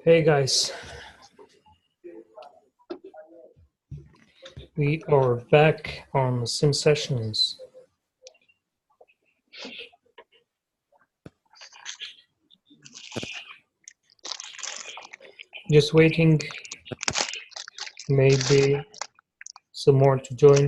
Hey guys, we are back on Sim Sessions. Just waiting, maybe some more to join.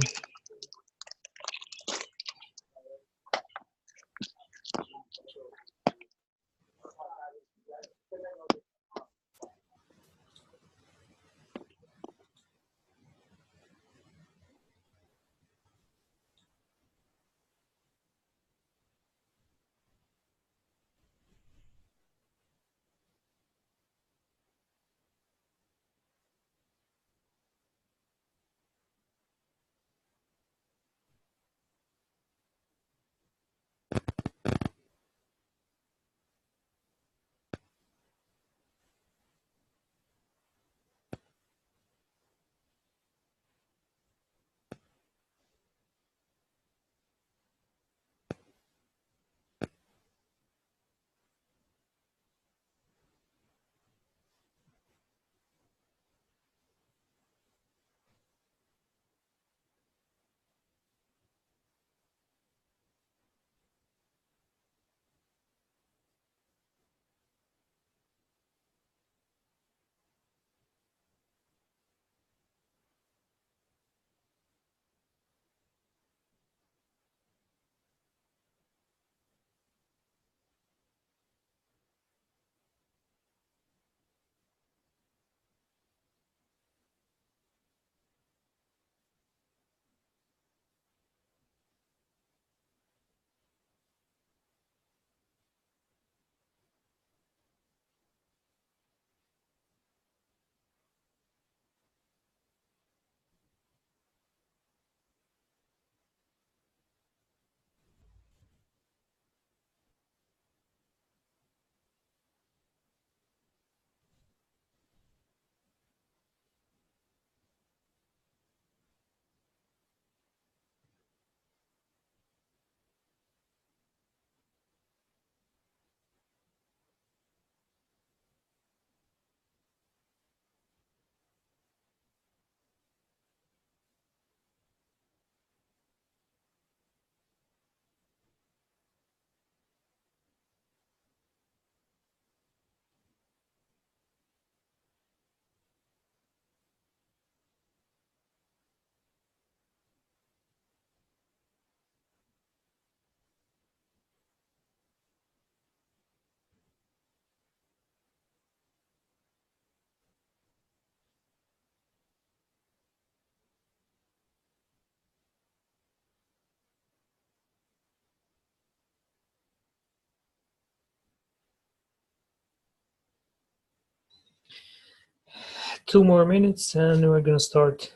Two more minutes and we're gonna start.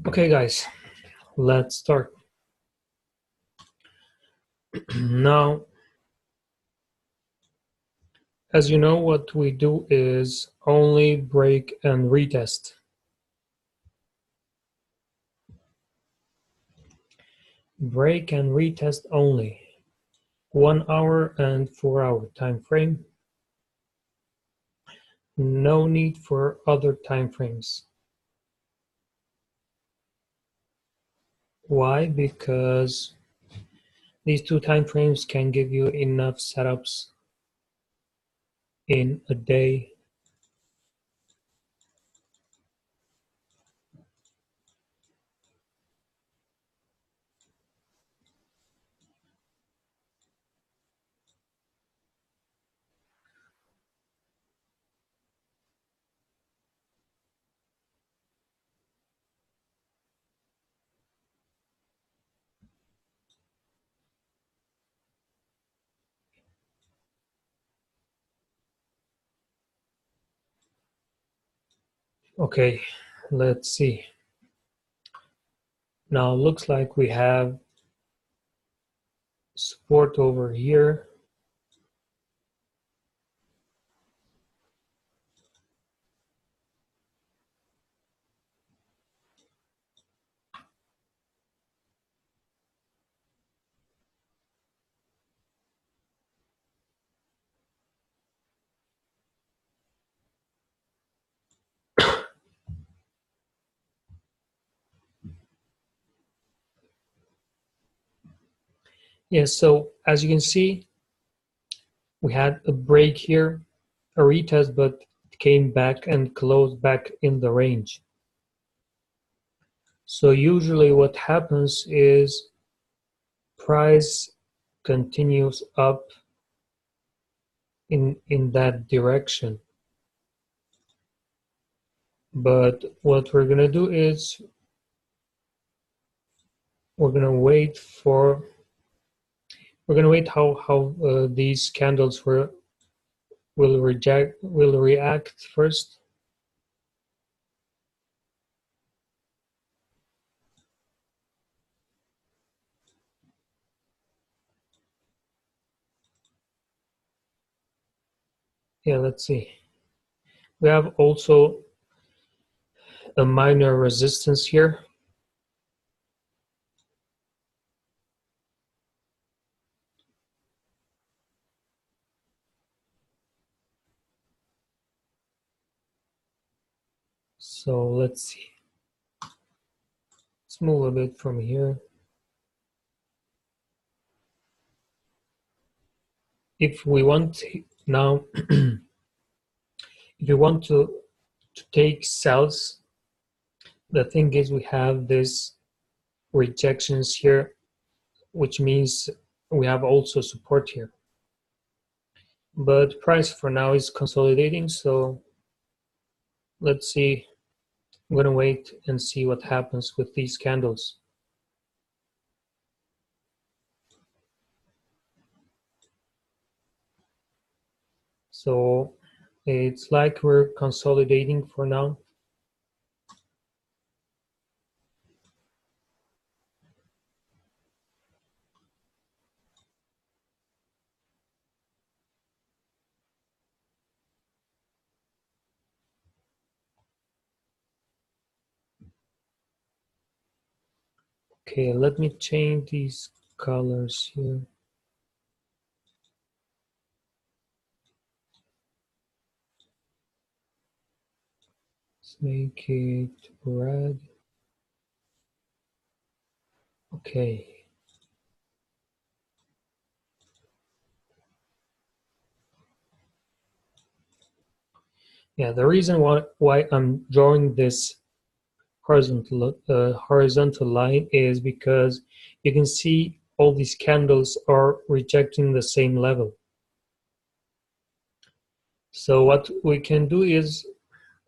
Okay, guys, let's start. Now, as you know, what we do is only break and retest. Break and retest only. 1 hour and 4 hour time frame. No need for other time frames. Why? Because these two time frames can give you enough setups in a day. Okay, let's see. Now looks like we have support over here. Yes, so as you can see, we had a break here, a retest, but it came back and closed back in the range. So usually what happens is price continues up in that direction. But what we're gonna do is we're gonna wait how these candles will react first. Yeah, let's see. We have also a minor resistance here. So let's see. Let's move a bit from here. If we want now, if you want to take sells, the thing is we have this rejections here, which means we have also support here. But price for now is consolidating, so let's see. I'm gonna wait and see what happens with these candles. So it's like we're consolidating for now. Okay, let me change these colors here. Let's make it red. Okay. Yeah, the reason why I'm drawing this horizontal line is because you can see all these candles are rejecting the same level. So what we can do is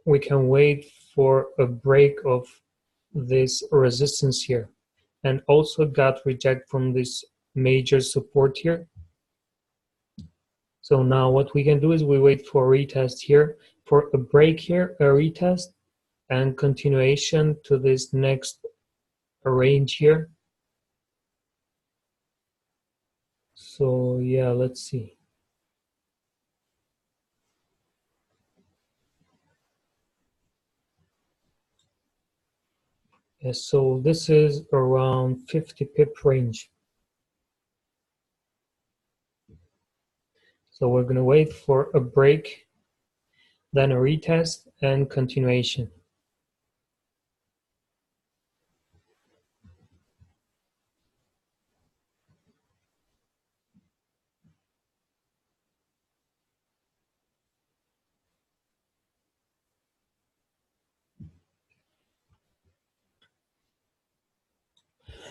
we can wait for a break of this resistance here, and also got reject from this major support here. So now what we can do is we wait for a retest here, for a break here, a retest, and continuation to this next range here. So yeah, let's see. Yeah, so this is around 50 pip range. So we're going to wait for a break, then a retest and continuation.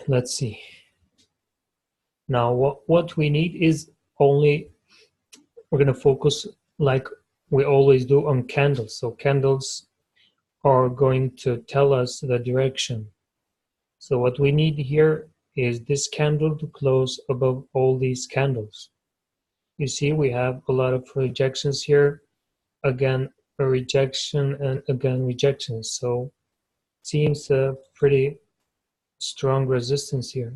Let's see. Now what we need is only, we're going to focus like we always do on candles. So candles are going to tell us the direction. So what we need here is this candle to close above all these candles. You see, we have a lot of rejections here. Again, a rejection and again rejection. So it seems a pretty strong resistance here.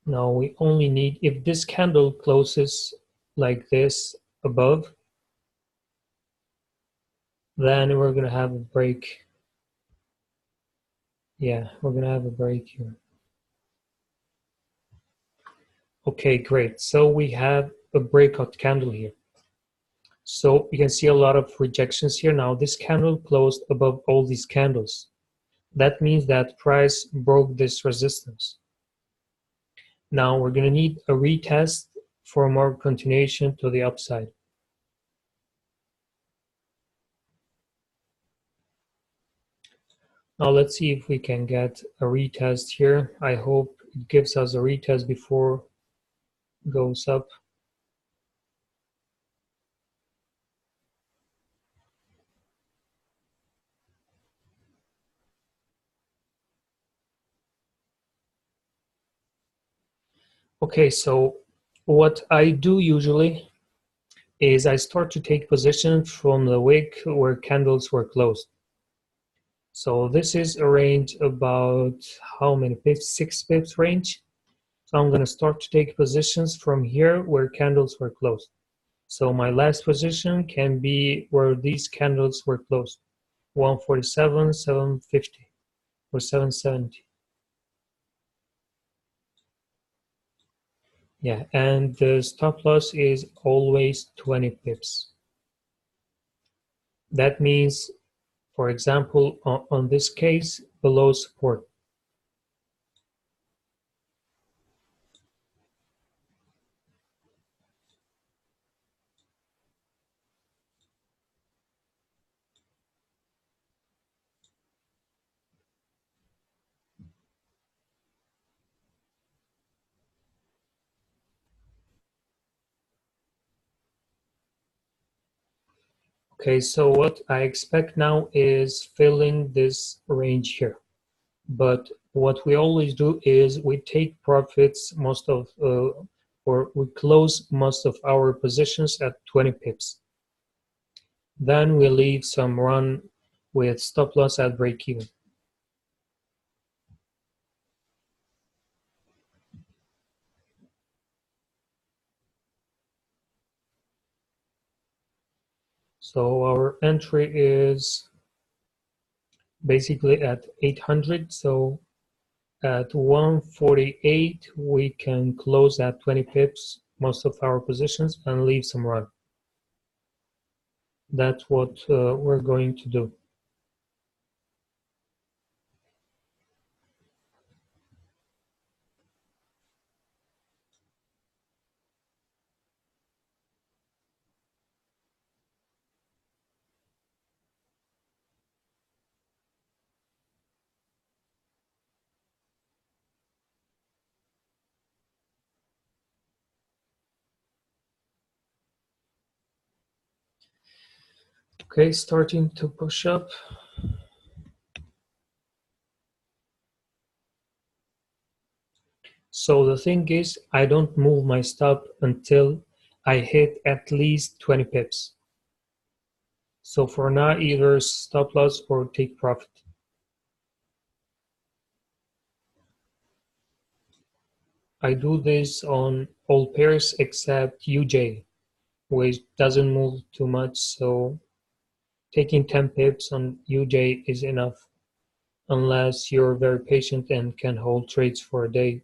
Now we only need, if this candle closes like this above, then we're going to have a break. Yeah, we're going to have a break here. Okay, great. So we have a breakout candle here. So you can see a lot of rejections here. Now this candle closed above all these candles. That means that price broke this resistance. Now we're going to need a retest for more continuation to the upside. Now let's see if we can get a retest here. I hope it gives us a retest before it goes up. Okay, so what I do usually is I start to take position from the wick where candles were closed. So this is a range about how many pips? 6 pips range. So I'm going to start to take positions from here where candles were closed. So my last position can be where these candles were closed. 147, 750 or 770. Yeah, and the stop loss is always 20 pips. That means, for example, on this case, below support. Okay, so what I expect now is filling this range here. But what we always do is we take profits or we close most of our positions at 20 pips. Then we leave some run with stop loss at break even. So our entry is basically at 800. So at 148, we can close at 20 pips most of our positions and leave some run. That's what we're going to do. Okay, starting to push up. So the thing is, I don't move my stop until I hit at least 20 pips. So for now, either stop loss or take profit. I do this on all pairs except UJ, which doesn't move too much, so taking 10 pips on UJ is enough, unless you're very patient and can hold trades for a day.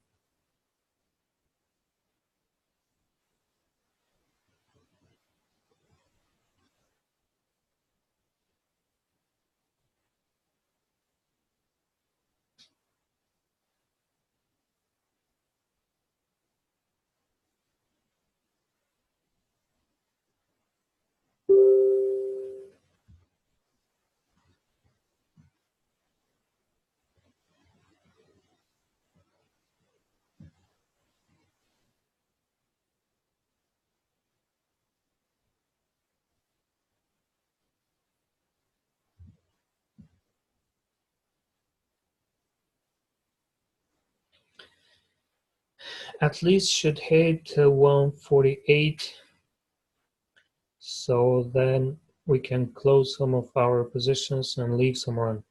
At least should hit 148, so then we can close some of our positions and leave some run.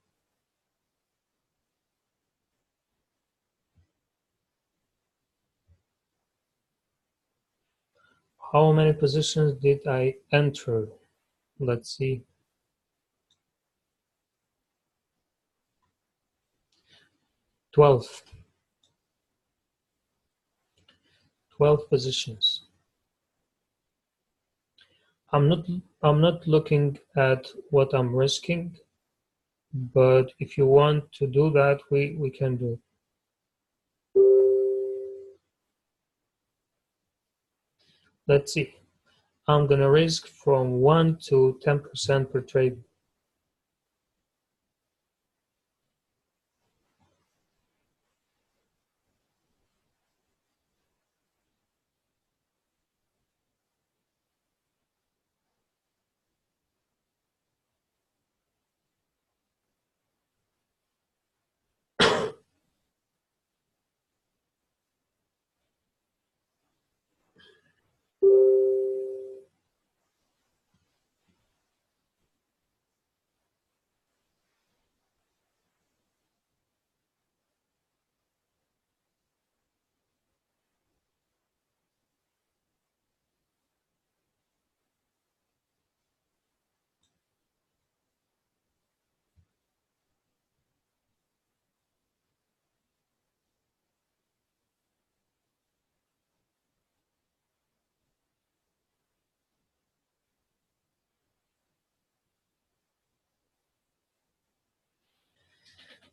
How many positions did I enter? Let's see. 12. 12 positions. I'm not I'm not looking at what I'm risking, but if you want to do that, we can do it. Let's see. I'm gonna risk from 1 to 10% per trade.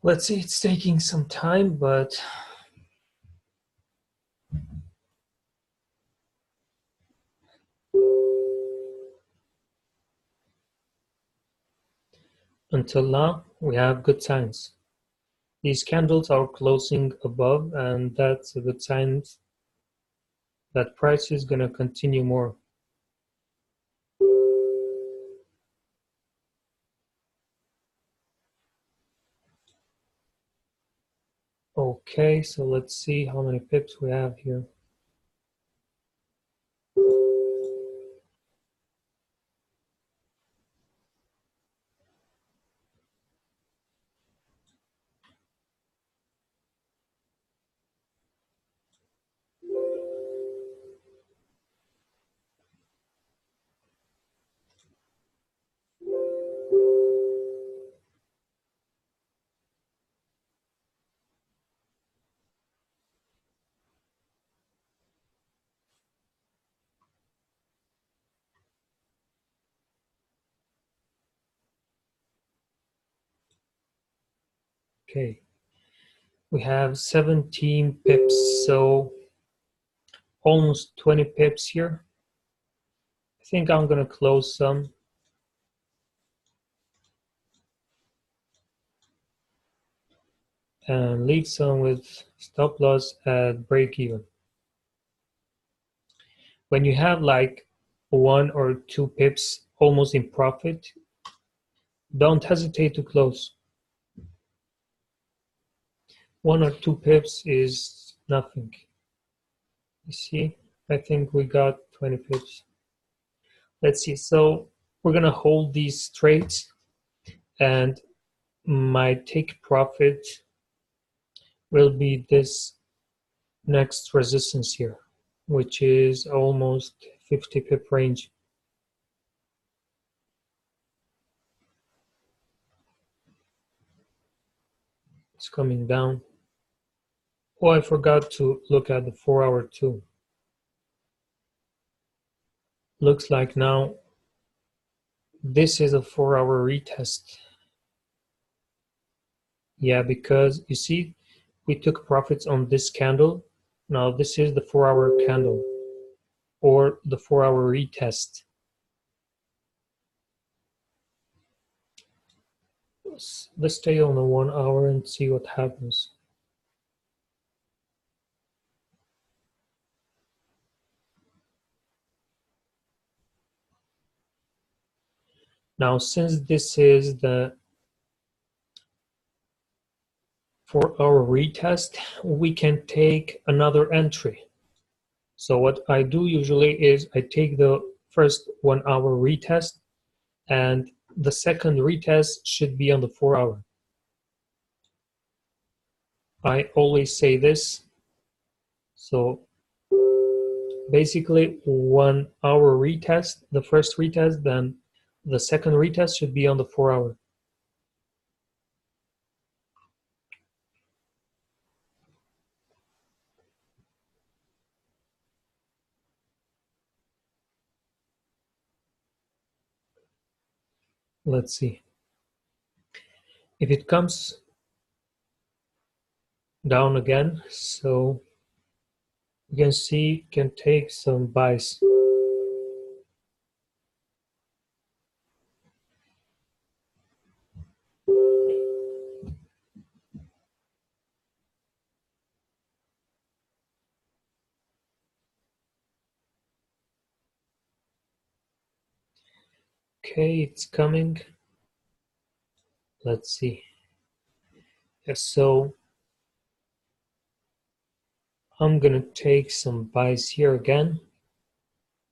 Let's see, it's taking some time, but until now, we have good signs. These candles are closing above, and that's a good sign that price is gonna continue more. Okay, so let's see how many pips we have here. Okay, we have 17 pips, so almost 20 pips here. I think I'm gonna close some and leave some with stop loss at break even. When you have like 1 or 2 pips almost in profit, don't hesitate to close. 1 or 2 pips is nothing. You see, I think we got 20 pips. Let's see. So we're gonna hold these trades, and my take profit will be this next resistance here, which is almost 50 pip range. It's coming down. Oh, I forgot to look at the 4-hour too. Looks like now this is a 4-hour retest. Yeah, because you see, we took profits on this candle. Now this is the 4-hour candle or the 4-hour retest. Let's stay on the 1 hour and see what happens. Now, since this is the 4-hour retest, we can take another entry. So what I do usually is I take the first 1-hour retest, and the second retest should be on the 4-hour. I always say this. So basically 1-hour retest, the first retest, then the second retest should be on the 4-hour. Let's see. If it comes down again, so you can see, can take some buys. Okay, it's coming. Let's see. Yes, so I'm gonna take some buys here again.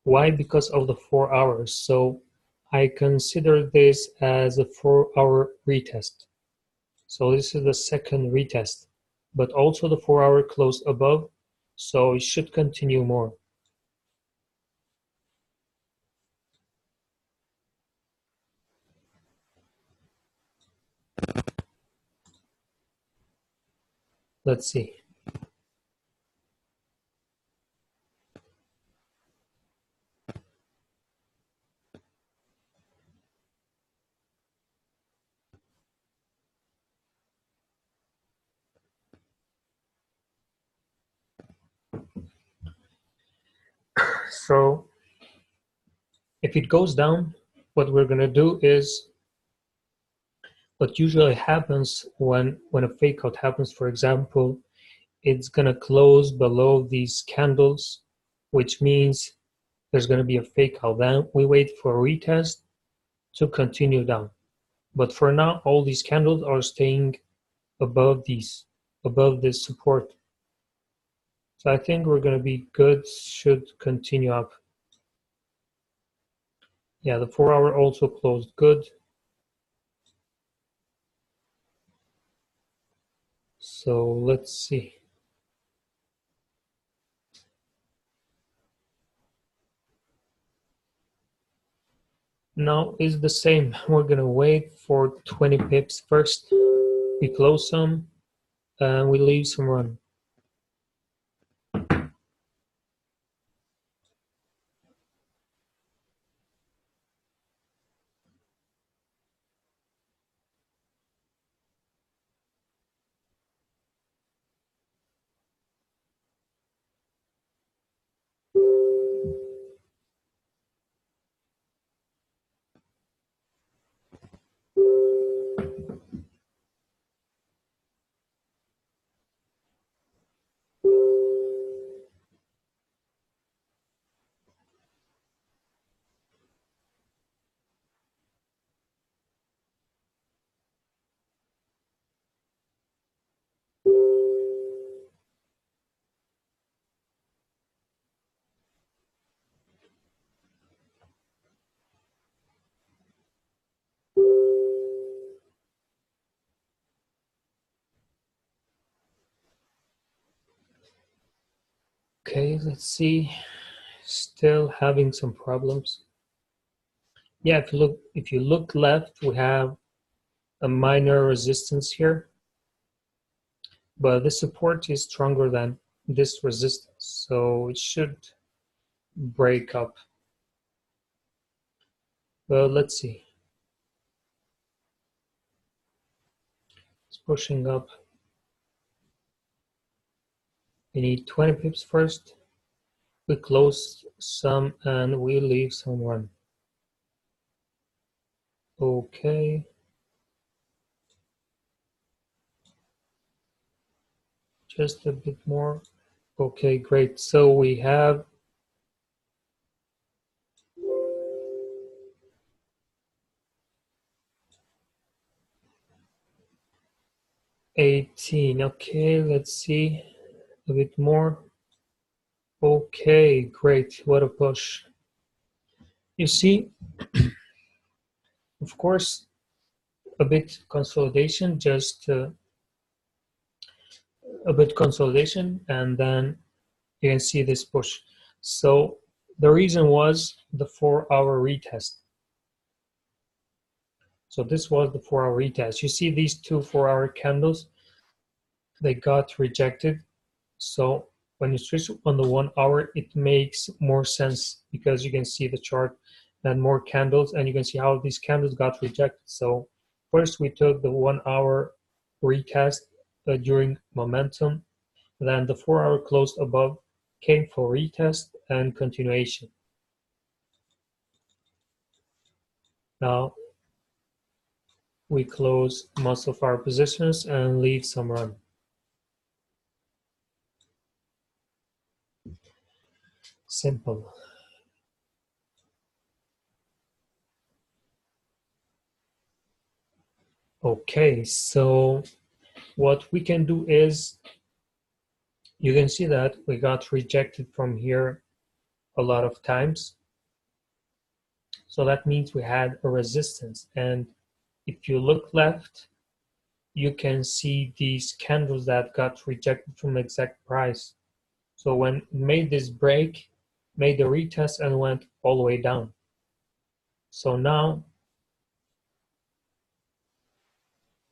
Why? Because of the 4 hours. So I consider this as a 4-hour retest. So this is the second retest, but also the 4-hour closed above, so it should continue more. Let's see. So if it goes down, what we're gonna do is what usually happens when a fake out happens, for example, it's gonna close below these candles, which means there's gonna be a fake out. Then we wait for a retest to continue down. But for now, all these candles are staying above this support. So I think we're gonna be good, should continue up. Yeah, the 4-hour also closed good. So let's see. Now is the same. We're gonna wait for 20 pips first. We close some and we leave some run. Okay, let's see. Still having some problems. Yeah, if you look left, we have a minor resistance here, but this support is stronger than this resistance, so it should break up. Well, let's see. It's pushing up. We need 20 pips first. We close some and we leave some run. Okay. Just a bit more. Okay, great. So we have 18. Okay, let's see a bit more. Okay, great. What a push. You see, of course, a bit consolidation, just a bit consolidation, and then you can see this push. So the reason was the 4-hour retest. So this was the 4-hour retest. You see these two 4-hour candles, they got rejected. So when you switch on the 1 hour, it makes more sense because you can see the chart and more candles, and you can see how these candles got rejected. So first we took the 1 hour retest during momentum, then the 4-hour closed above, came for retest and continuation. Now we close most of our positions and leave some run. Simple. Okay, so what we can do is, you can see that we got rejected from here a lot of times. So that means we had a resistance. And if you look left, you can see these candles that got rejected from the exact price. So when it made this break, made the retest and went all the way down. So now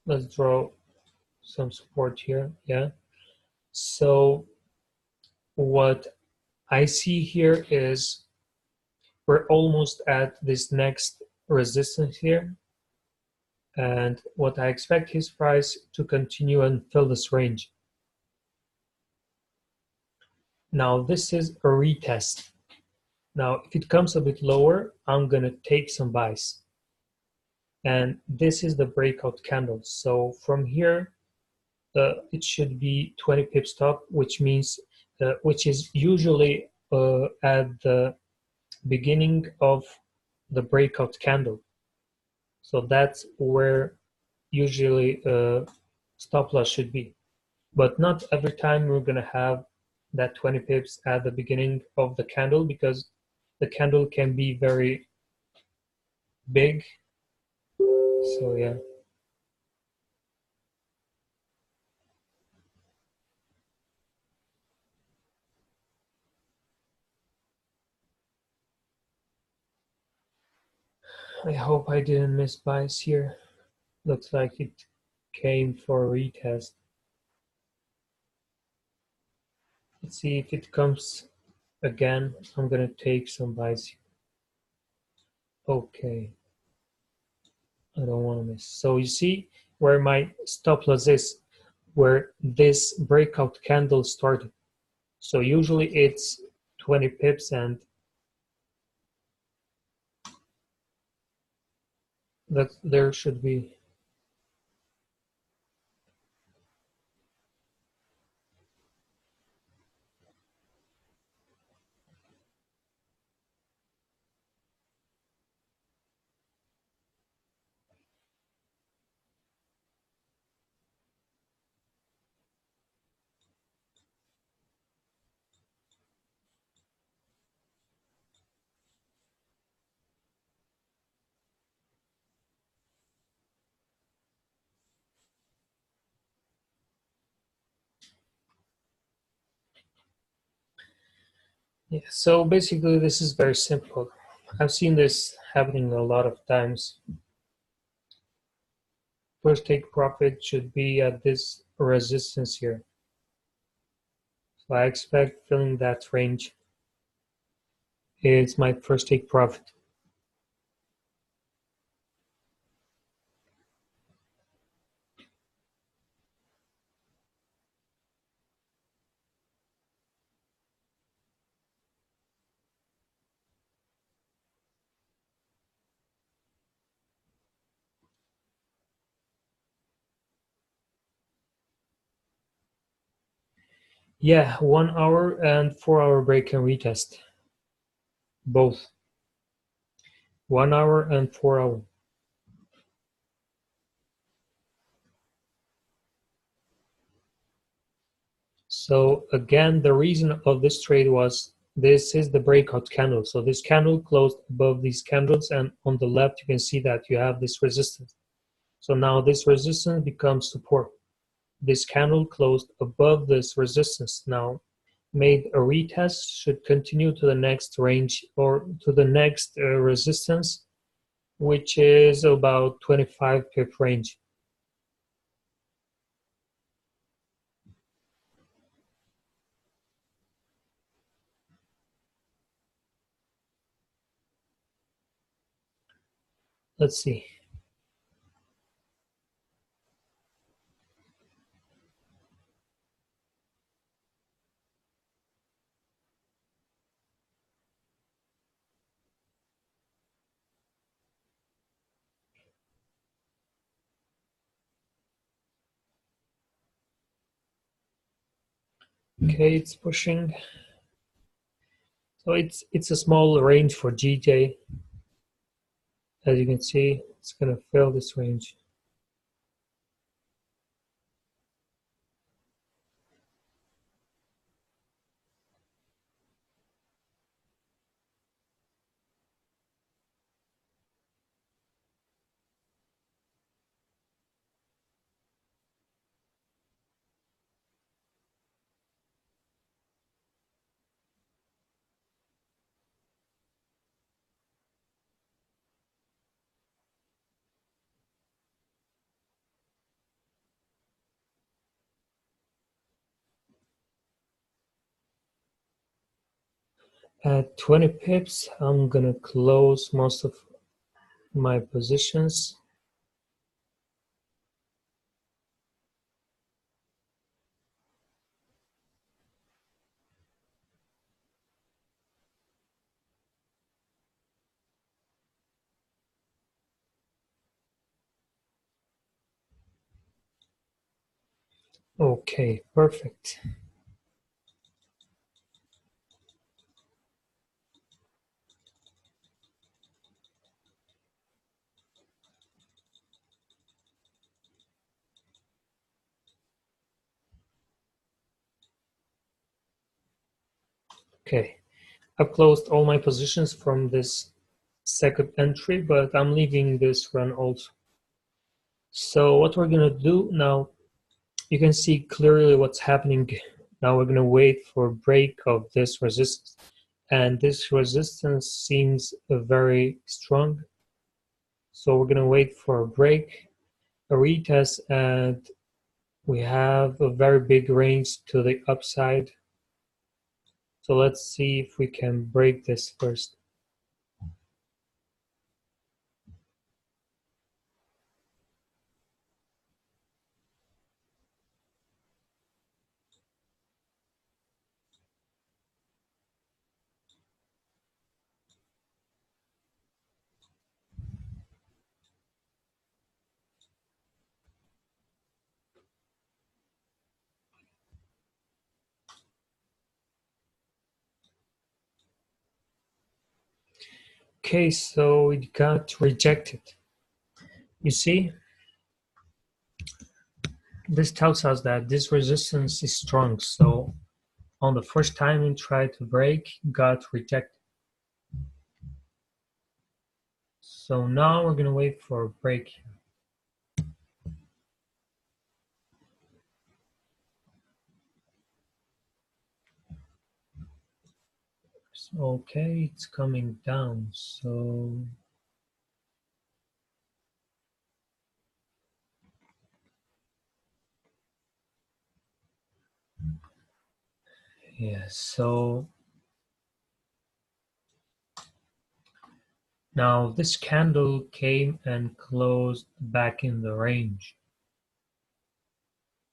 let's draw some support here. Yeah. So what I see here is we're almost at this next resistance here. And what I expect his price to continue and fill this range. Now this is a retest. Now if it comes a bit lower, I'm gonna take some buys. And this is the breakout candle. So from here, it should be 20 pips top, which means, which is usually at the beginning of the breakout candle. So that's where usually stop loss should be. But not every time we're going to have that 20 pips at the beginning of the candle, because the candle can be very big. So yeah. I hope I didn't miss buys here. Looks like it came for a retest. Let's see if it comes again. I'm gonna take some buys here. Okay. I don't want to miss. So you see where my stop loss is, where this breakout candle started. So usually it's 20 pips, and that there should be. Yeah, so basically, this is very simple. I've seen this happening a lot of times. First take profit should be at this resistance here. So I expect filling that range is my first take profit. Yeah, 1 hour and 4 hour break and retest. Both 1 hour and 4 hour. So again, the reason of this trade was this is the breakout candle. So this candle closed above these candles, and on the left you can see that you have this resistance. So now this resistance becomes support. This candle closed above this resistance now, made a retest, should continue to the next range or to the next resistance, which is about 25 pip range. Let's see. Okay, it's pushing. So it's a small range for GJ. As you can see, it's gonna fill this range. At 20 pips, I'm gonna close most of my positions. Okay, perfect. Okay, I've closed all my positions from this second entry, but I'm leaving this run also. So what we're gonna do now, you can see clearly what's happening. Now we're gonna wait for a break of this resistance. And this resistance seems very strong. So we're gonna wait for a break, a retest, and we have a very big range to the upside. So let's see if we can break this first. Okay, so it got rejected. You see, this tells us that this resistance is strong. So on the first time we tried to break, got rejected. So now we're gonna wait for a break. Okay, it's coming down. So yes, so now this candle came and closed back in the range,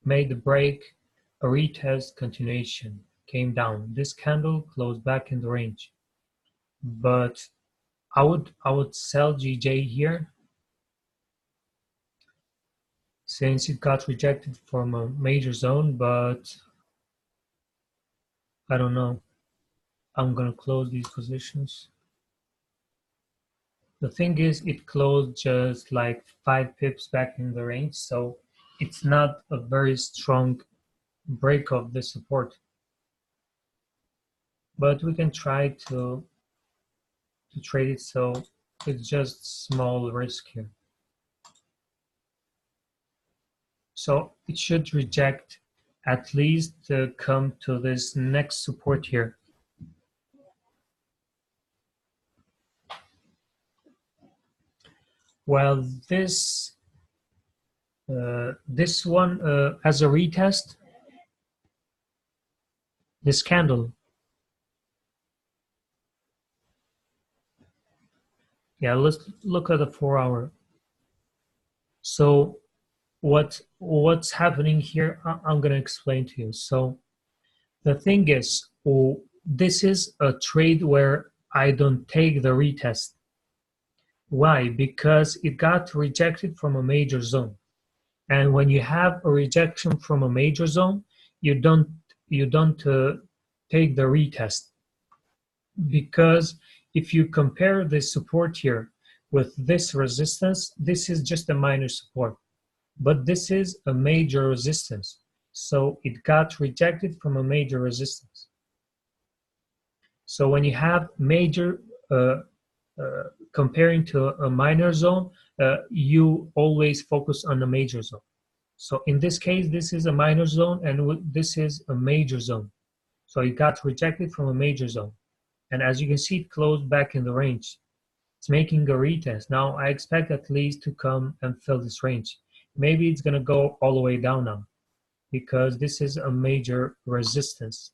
made the break, a retest continuation, came down. This candle closed back in the range. But I would sell GJ here since it got rejected from a major zone, but I don't know. I'm gonna close these positions. The thing is, it closed just like 5 pips back in the range, so it's not a very strong break of the support. But we can try to trade it, so it's just small risk here. So it should reject at least to come to this next support here. Well, this one as a retest, this candle. Yeah, let's look at the 4 hour. So what's happening here? I'm gonna explain to you. So the thing is, this is a trade where I don't take the retest. Why? Because it got rejected from a major zone. And when you have a rejection from a major zone, you don't take the retest, because if you compare this support here with this resistance, this is just a minor support, but this is a major resistance. So it got rejected from a major resistance. So when you have major comparing to a minor zone, you always focus on the major zone. So in this case, this is a minor zone and this is a major zone. So it got rejected from a major zone. And as you can see, it closed back in the range. It's making a retest. Now I expect at least to come and fill this range. Maybe it's going to go all the way down now because this is a major resistance.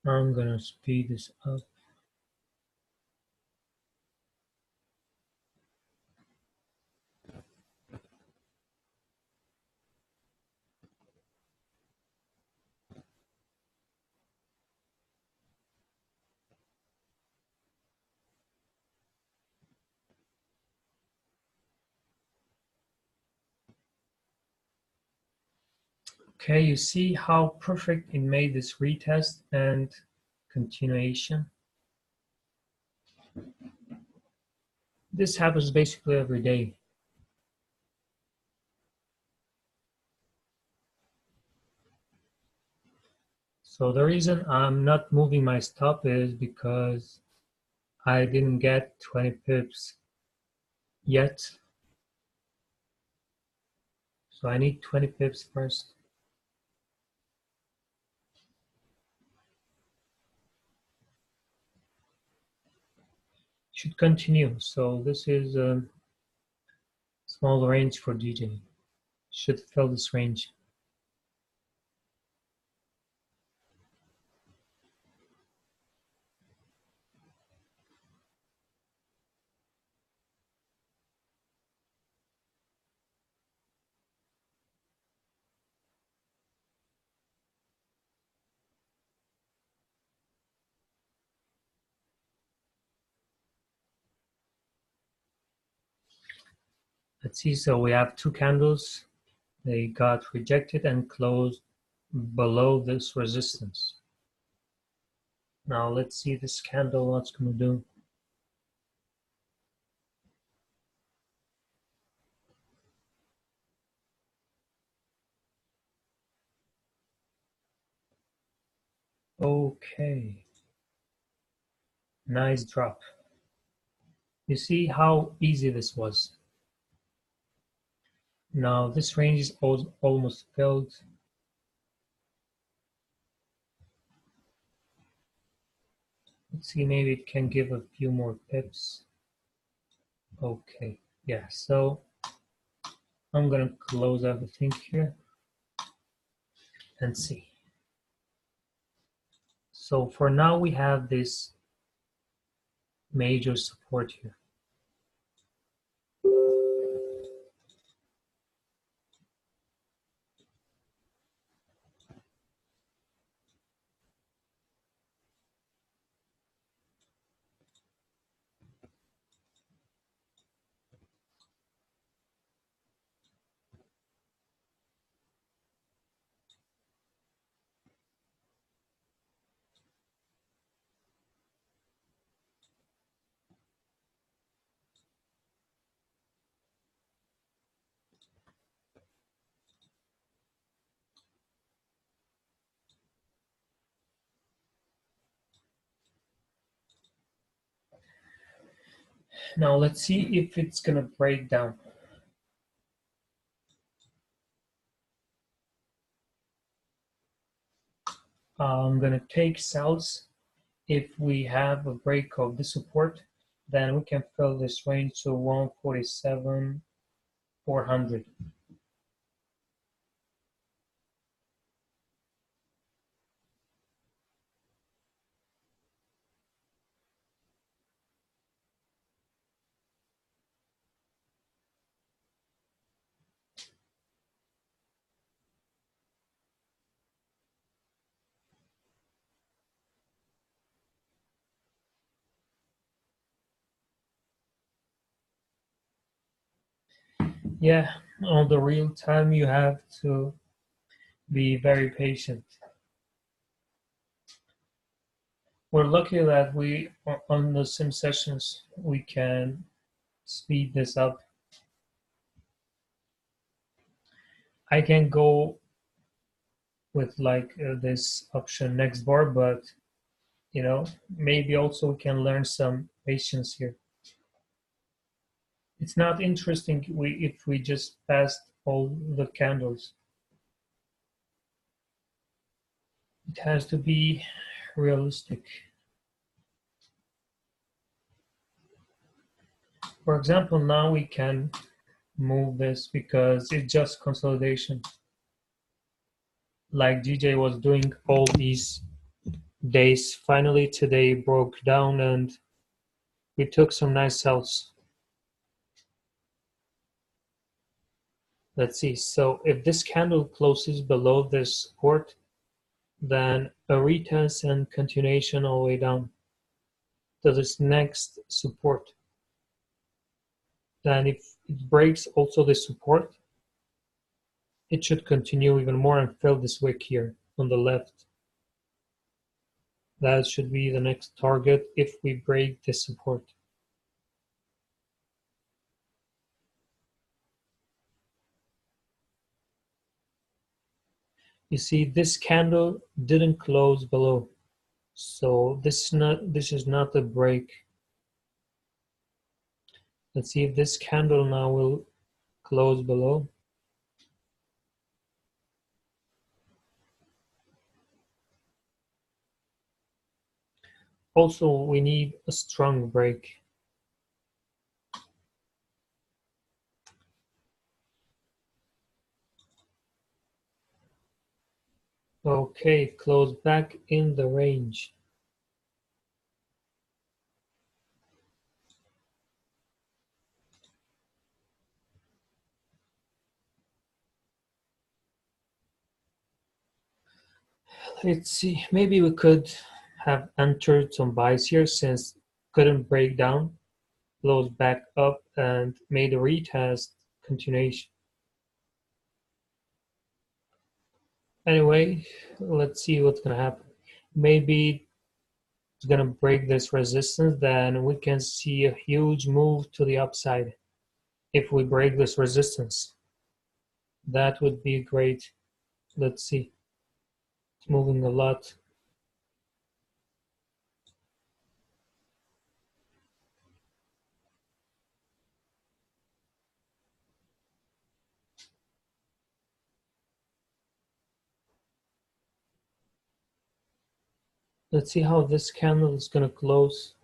I'm going to speed this up. Okay, you see how perfect it made this retest and continuation. This happens basically every day. So the reason I'm not moving my stop is because I didn't get 20 pips yet. So I need 20 pips first. Should continue. So this is a small range for DJ. Should fill this range. Let's see. So we have two candles. They got rejected and closed below this resistance. Now let's see this candle, what's going to do. Okay, nice drop. You see how easy this was. Now this range is almost filled. Let's see, maybe it can give a few more pips. Okay, yeah, so I'm gonna close everything here and see. So for now we have this major support here. Now let's see if it's gonna break down. I'm gonna take sells. If we have a break of the support, then we can fill this range to 147,400. Yeah, on the real time you have to be very patient. We're lucky that we on the sim sessions we can speed this up. I can go with like this option next bar, but maybe also we can learn some patience here. It's not interesting if we just passed all the candles. It has to be realistic. For example, now we can move this because it's just consolidation. Like DJ was doing all these days. Finally today broke down and we took some nice sells. Let's see. So if this candle closes below this support, then a retest and continuation all the way down to this next support. Then if it breaks also the support, it should continue even more and fill this wick here on the left. That should be the next target if we break this support. You see, this candle didn't close below, so this is not a break. Let's see if this candle now will close below. Also, we need a strong break. Okay, close back in the range. Let's see, maybe we could have entered some buys here since couldn't break down, closed back up and made a retest continuation. Anyway, let's see what's gonna happen. Maybe it's gonna break this resistance, then we can see a huge move to the upside. If we break this resistance, that would be great. Let's see. It's moving a lot. Let's see how this candle is gonna close.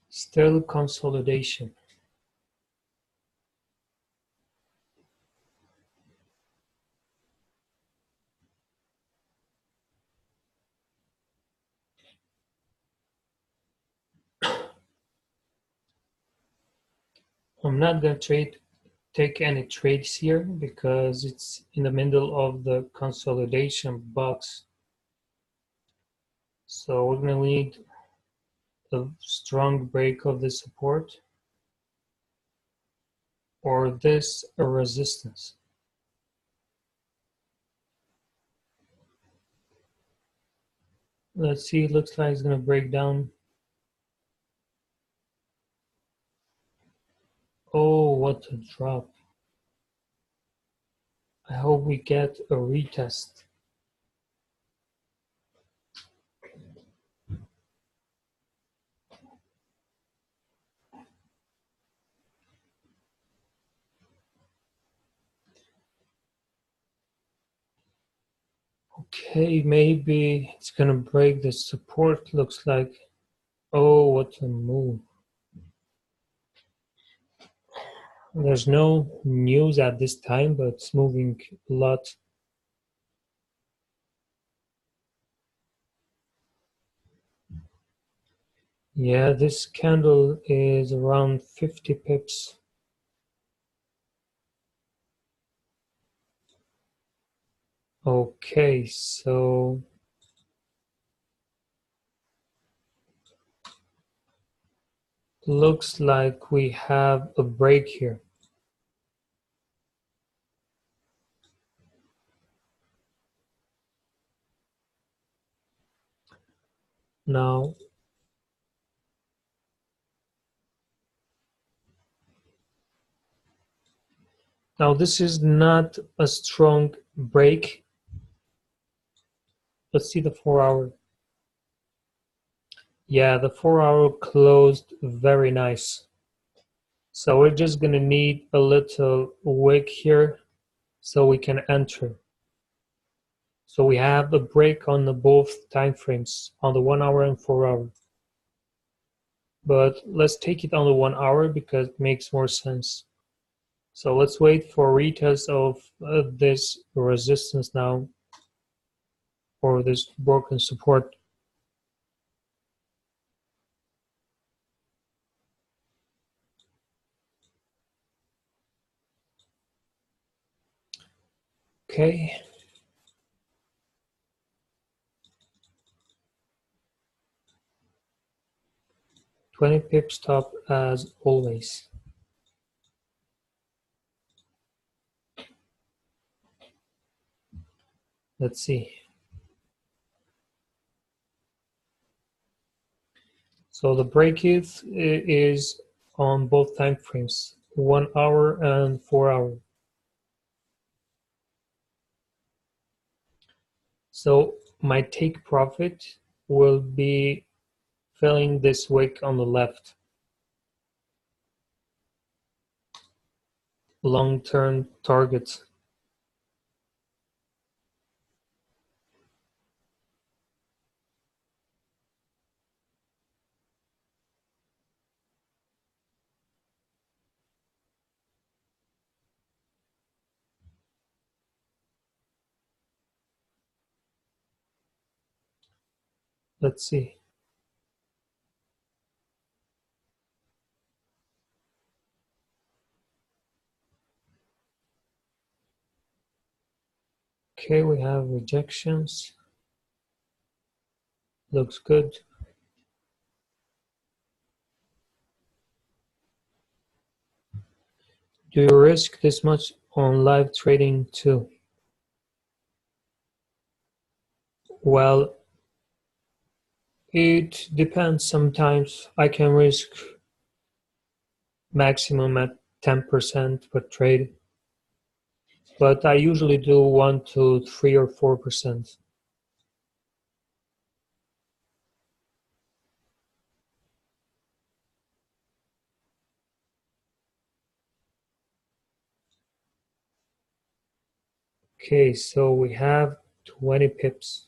Still consolidation. I'm not gonna take any trades here because it's in the middle of the consolidation box. So we're gonna need a strong break of the support or this a resistance. Let's see, it looks like it's gonna break down. Oh, what a drop. I hope we get a retest. Okay, maybe it's gonna break the support, looks like. Oh, what a move. There's no news at this time, but it's moving a lot. Yeah, this candle is around 50 pips. Okay, so looks like we have a break here. Now, this is not a strong break. Let's see the 4 hour. Yeah, the 4 hour closed very nice. So we're just gonna need a little wick here so we can enter. So we have a break on the both time frames, on the 1 hour and 4 hour. But let's take it on the 1 hour because it makes more sense. So let's wait for retest of this resistance now, or this broken support. Okay, 20 pip stop as always. Let's see. So the break is on both time frames, 1 hour and 4 hour. So my take profit will be filling this wick on the left. Long-term targets. Let's see. Okay, we have rejections. Looks good. Do you risk this much on live trading too? Well, it depends. Sometimes I can risk maximum at 10% per trade, but I usually do 1 to 3 or 4%. Okay, so we have 20 pips.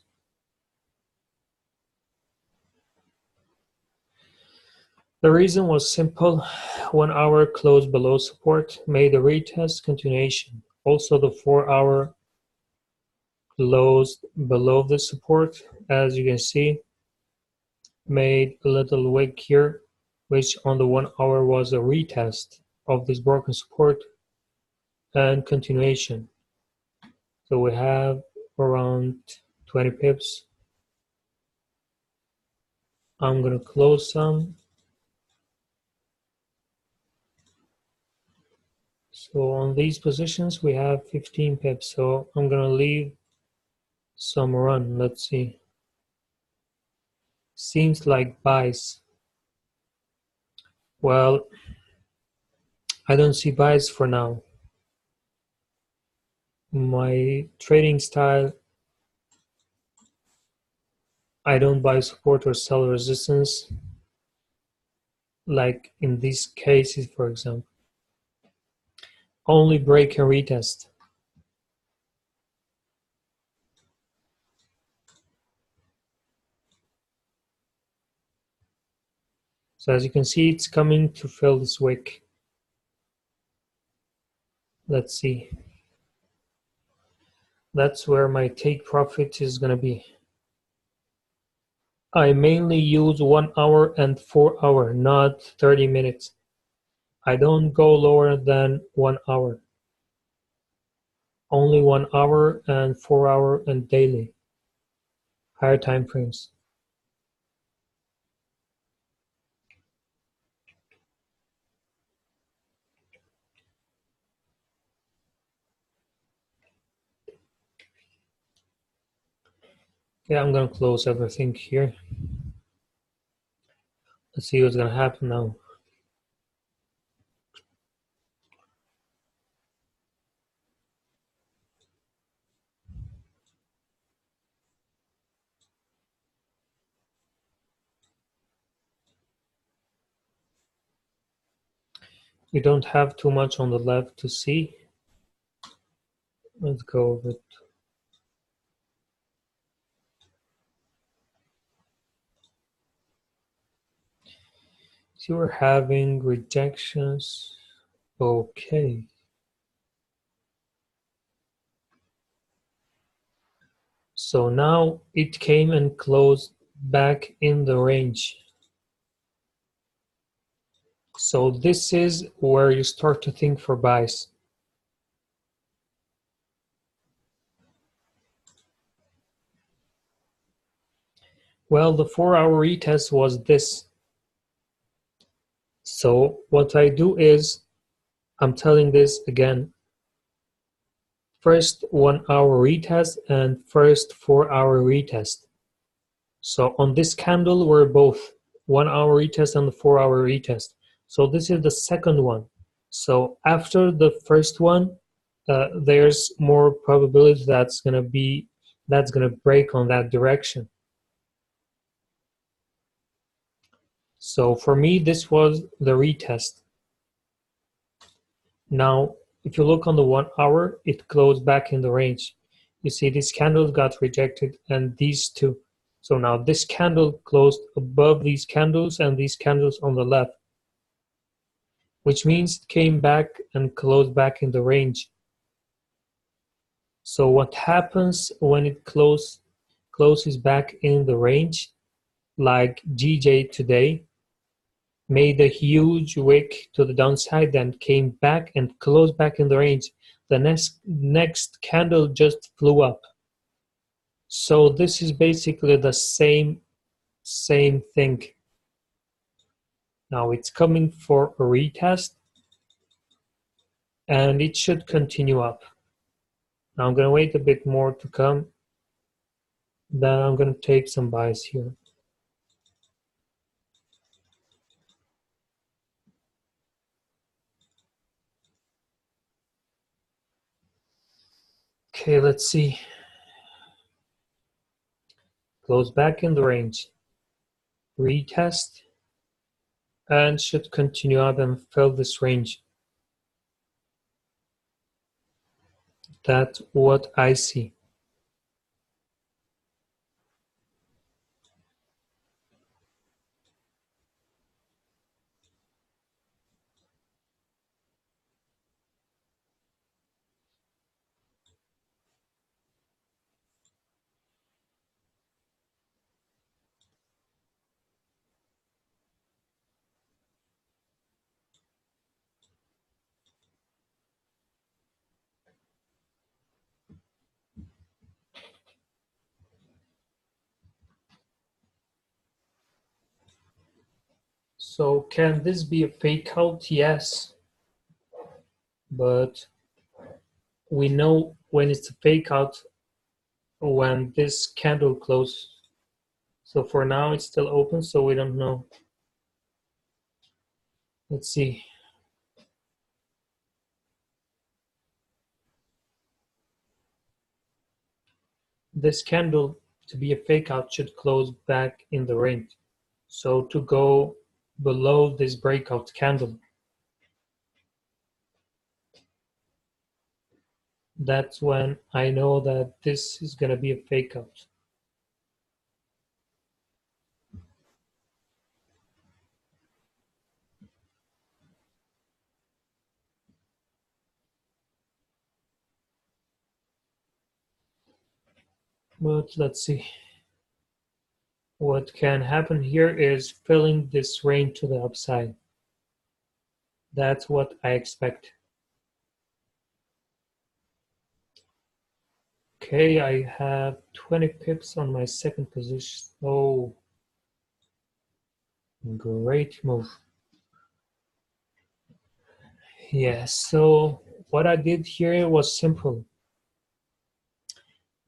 The reason was simple. 1 hour closed below support, made a retest continuation. Also the 4 hour closed below the support, as you can see, made a little wick here, which on the 1 hour was a retest of this broken support and continuation. So we have around 20 pips. I'm gonna close some. So on these positions we have 15 pips, so I'm gonna leave some run. Let's see. Seems like buys. Well, I don't see buys for now. My trading style, I don't buy support or sell resistance, like in these cases, for example. Only break and retest. So as you can see, it's coming to fill this wick. Let's see. That's where my take profit is gonna be. I mainly use 1 hour and 4 hour, not 30 minutes. I don't go lower than 1 hour. Only 1 hour and 4 hour and daily. Higher time frames. Yeah, I'm gonna close everything here. Let's see what's gonna happen now. We don't have too much on the left to see. Let's go with it. So we're having rejections. Okay. So now it came and closed back in the range. So this is where you start to think for buys. Well, the 4 hour retest was this. So what I do is, I'm telling this again, first 1 hour retest and first 4 hour retest. So on this candle, we're both 1 hour retest and the 4 hour retest. So this is the second one. So after the first one, there's more probability that's gonna break on that direction. So for me, this was the retest. Now, if you look on the 1 hour, it closed back in the range. You see these candles got rejected and these two. So now this candle closed above these candles and these candles on the left, which means it came back and closed back in the range. So what happens when it closes back in the range, like GJ today, made a huge wick to the downside, then came back and closed back in the range. the next candle just flew up. So this is basically the same thing. Now it's coming for a retest, and it should continue up. Now I'm going to wait a bit more to come. Then I'm going to take some buys here. Okay, let's see. Close back in the range. Retest. And should continue up and fill this range. That's what I see. So can this be a fake out? Yes. But we know when it's a fake out when this candle closes. So for now it's still open, so we don't know. Let's see. This candle, to be a fake out, should close back in the range. So to go below this breakout candle, that's when I know that this is going to be a fake out. But let's see. What can happen here is filling this range to the upside. That's what I expect. Okay, I have 20 pips on my second position. Oh, great move. Yeah, so what I did here was simple.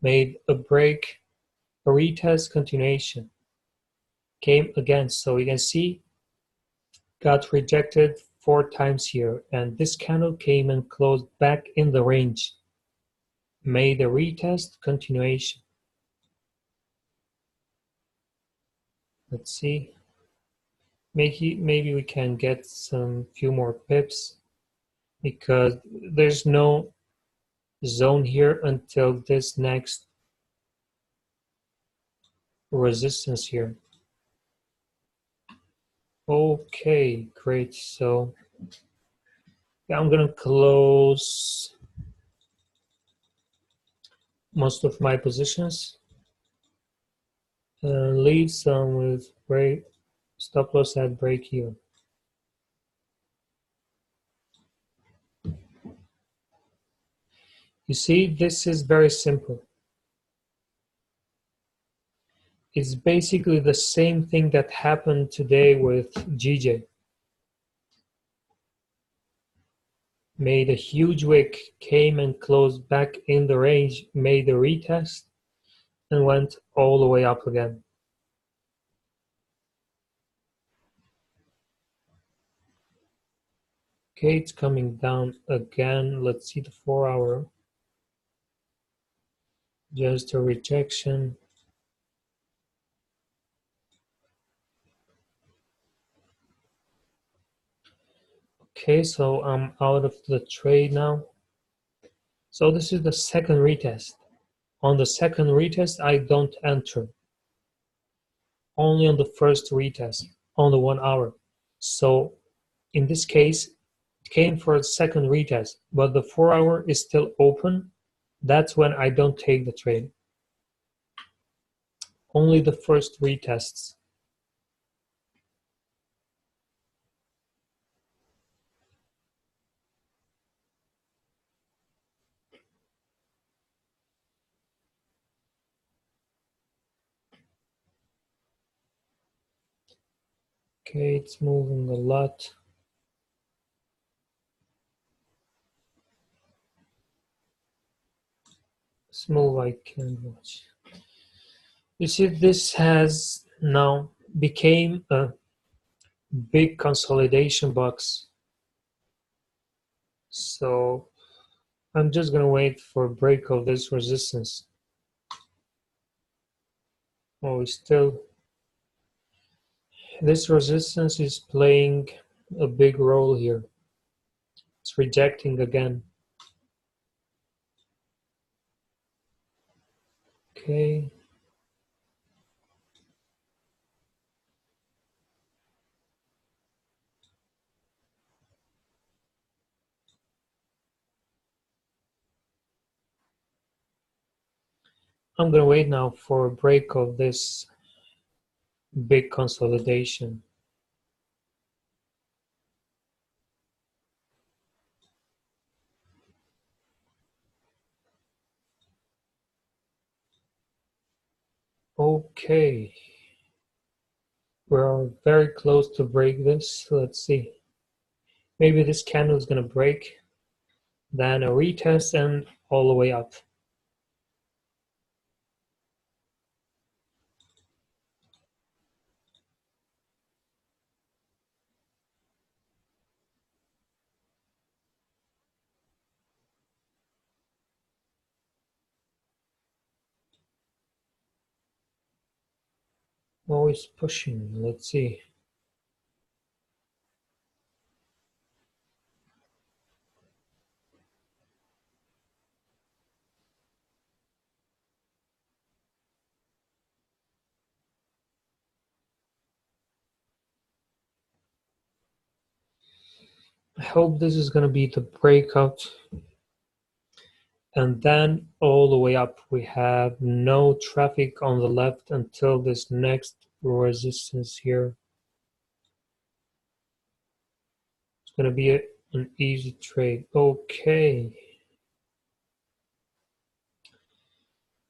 Made a break, a retest continuation. Came again, so you can see, got rejected 4 times here, and this candle came and closed back in the range. Made a retest continuation. Let's see. Maybe we can get some few more pips because there's no zone here until this next resistance here. Okay, great. So yeah, I'm gonna close most of my positions and leave some with break stop loss at break even. You see, this is very simple. It's basically the same thing that happened today with GJ. Made a huge wick, came and closed back in the range, made a retest, and went all the way up again. Okay, it's coming down again. Let's see the 4-hour. Just a rejection. Okay, so I'm out of the trade now. So this is the second retest. On the second retest, I don't enter. Only on the first retest, on the 1 hour. So in this case, it came for a second retest, but the 4-hour is still open. That's when I don't take the trade. Only the first retests. Okay, it's moving a lot. Small I can watch. You see, this has now became a big consolidation box. So I'm just gonna wait for a break of this resistance. Oh, still, this resistance is playing a big role here. It's rejecting again. Okay, I'm gonna wait now for a break of this big consolidation. Okay, we're very close to break this. Let's see. Maybe this candle is gonna break, then a retest and all the way up. Always pushing. Let's see. I hope this is gonna be the breakout. And then all the way up, we have no traffic on the left until this next resistance here. It's gonna be an easy trade. Okay.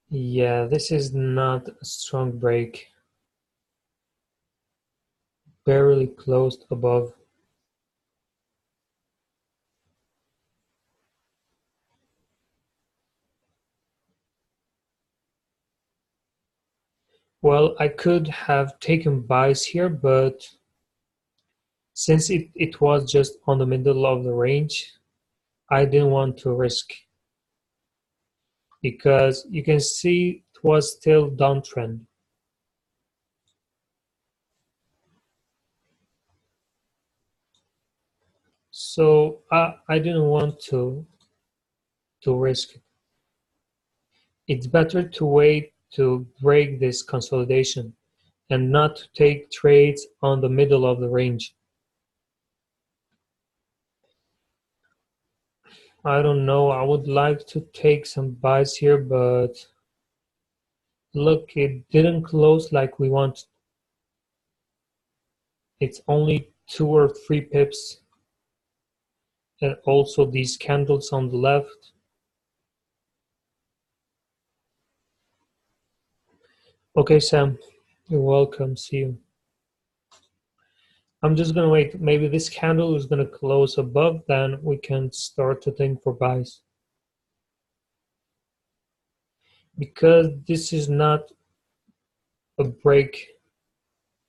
Yeah, this is not a strong break. Barely closed above. Well, I could have taken buys here, but since it was just on the middle of the range, I didn't want to risk because you can see it was still downtrend. So I didn't want to risk it. It's better to wait to break this consolidation and not to take trades on the middle of the range. I don't know. I would like to take some buys here, but look, it didn't close like we want. It's only 2 or 3 pips, and also these candles on the left. Okay, Sam, you're welcome. See you. I'm just gonna wait. Maybe this candle is gonna close above, then we can start to think for buys. Because this is not a break,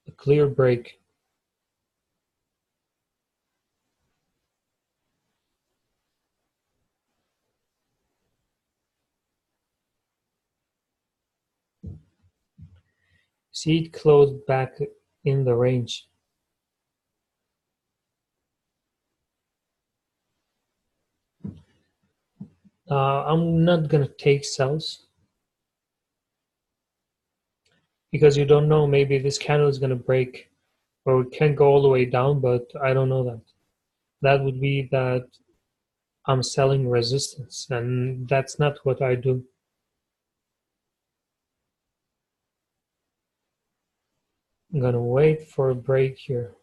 a clear break. See, it closed back in the range. I'm not gonna take sells because you don't know. Maybe this candle is gonna break, or it can go all the way down, but I don't know that. That would be that I'm selling resistance, and that's not what I do. I'm gonna wait for a break here.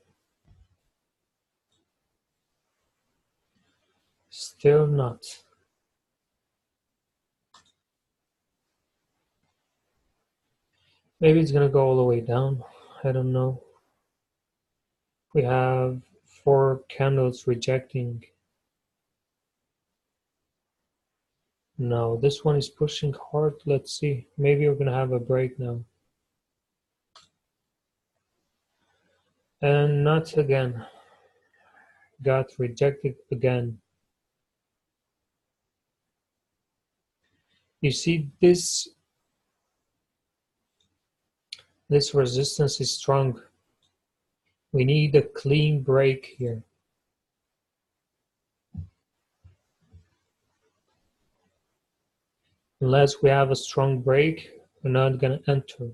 Still not. Maybe it's gonna go all the way down. I don't know. We have 4 candles rejecting. No, this one is pushing hard. Let's see. Maybe we're gonna have a break now. And not again. Got rejected again. You see, this resistance is strong. We need a clean break here. Unless we have a strong break, we're not gonna enter.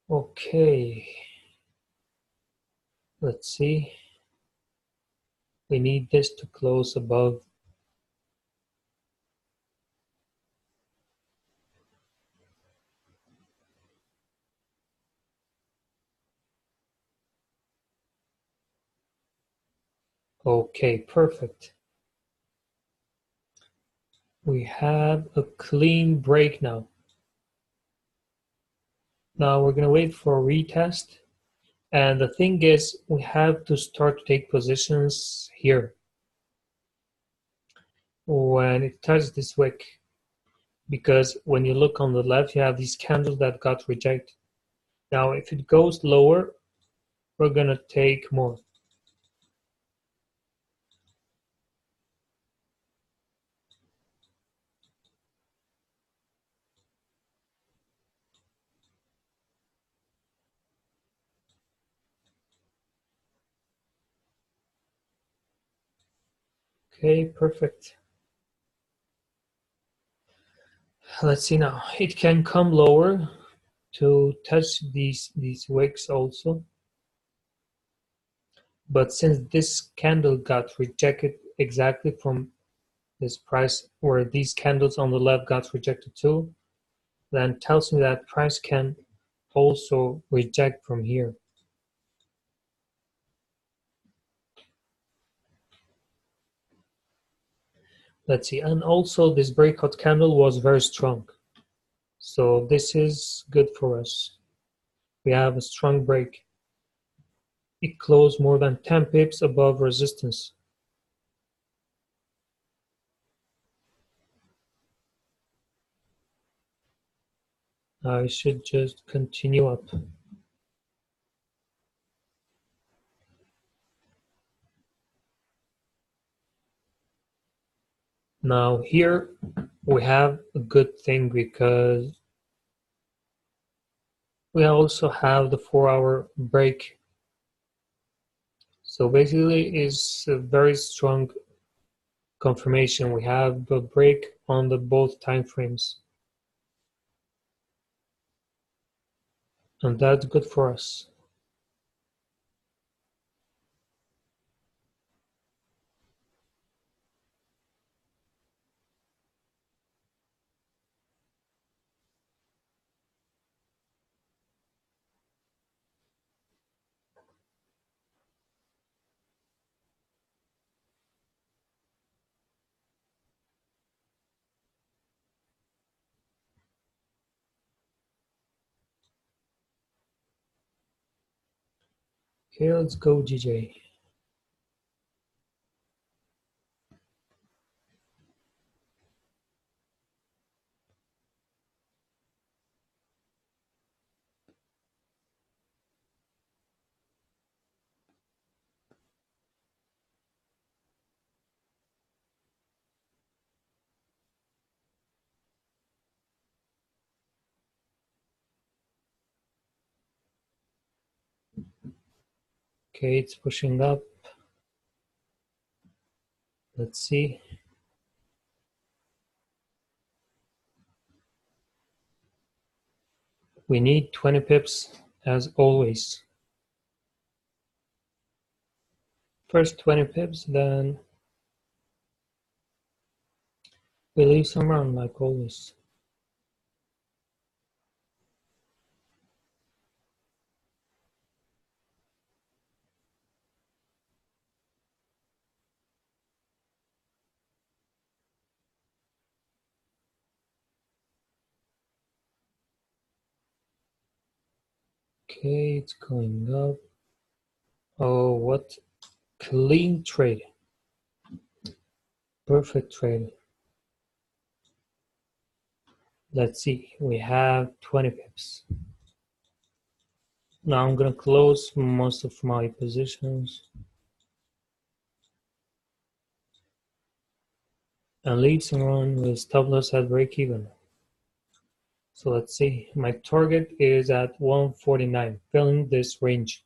Okay, let's see. We need this to close above. Okay, perfect. We have a clean break now. Now we're gonna wait for a retest. And the thing is, we have to start to take positions here when it touches this wick. Because when you look on the left, you have these candles that got rejected. Now, if it goes lower, we're gonna take more. Okay, perfect. Let's see now. It can come lower to touch these wicks also. But since this candle got rejected exactly from this price where these candles on the left got rejected too, then tells me that price can also reject from here. Let's see, and also this breakout candle was very strong. So this is good for us. We have a strong break. It closed more than 10 pips above resistance. I should just continue up. Now here we have a good thing because we also have the 4-hour break. So basically it's a very strong confirmation. We have a break on the both time frames. And that's good for us. Okay, let's go, GJ. Okay, it's pushing up. Let's see. We need 20 pips as always. First 20 pips, then we leave some room like always. Okay, it's going up. Oh, what clean trade. Perfect trade. Let's see, we have 20 pips. Now I'm gonna close most of my positions and leave some run with stop loss at break even. So let's see, my target is at 149, filling this range.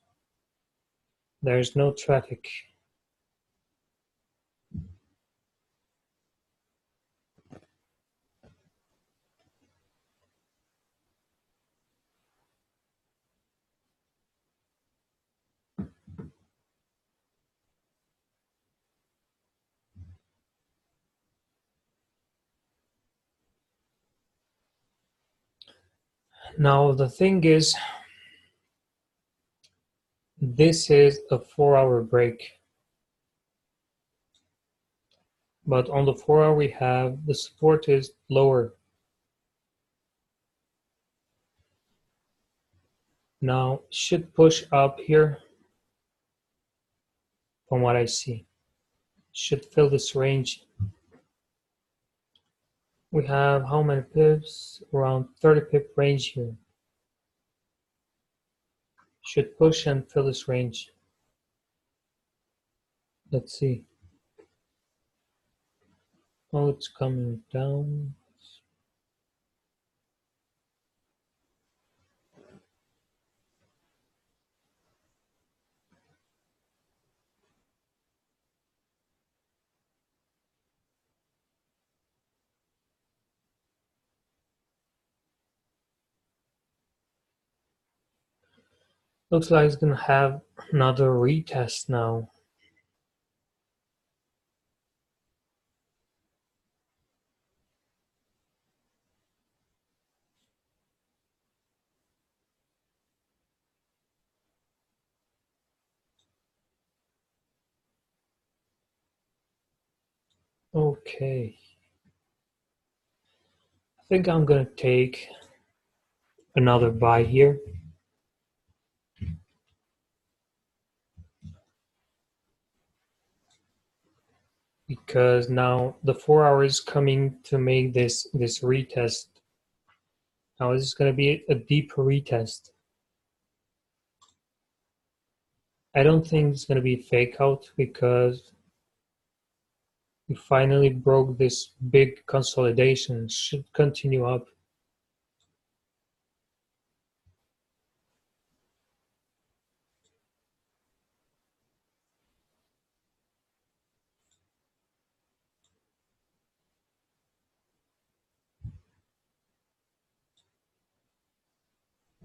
There's no traffic. Now the thing is, this is a 4-hour break. But on the 4-hour we have the support is lower. Now should push up here from what I see. Should fill this range. We have how many pips? Around 30 pip range here. Should push and fill this range. Let's see. Oh, it's coming down. Looks like it's gonna have another retest now. Okay. I think I'm gonna take another buy here. Because now the 4-hour is coming to make this retest. Now this is gonna be a deeper retest. I don't think it's gonna be a fake out because we finally broke this big consolidation. It should continue up.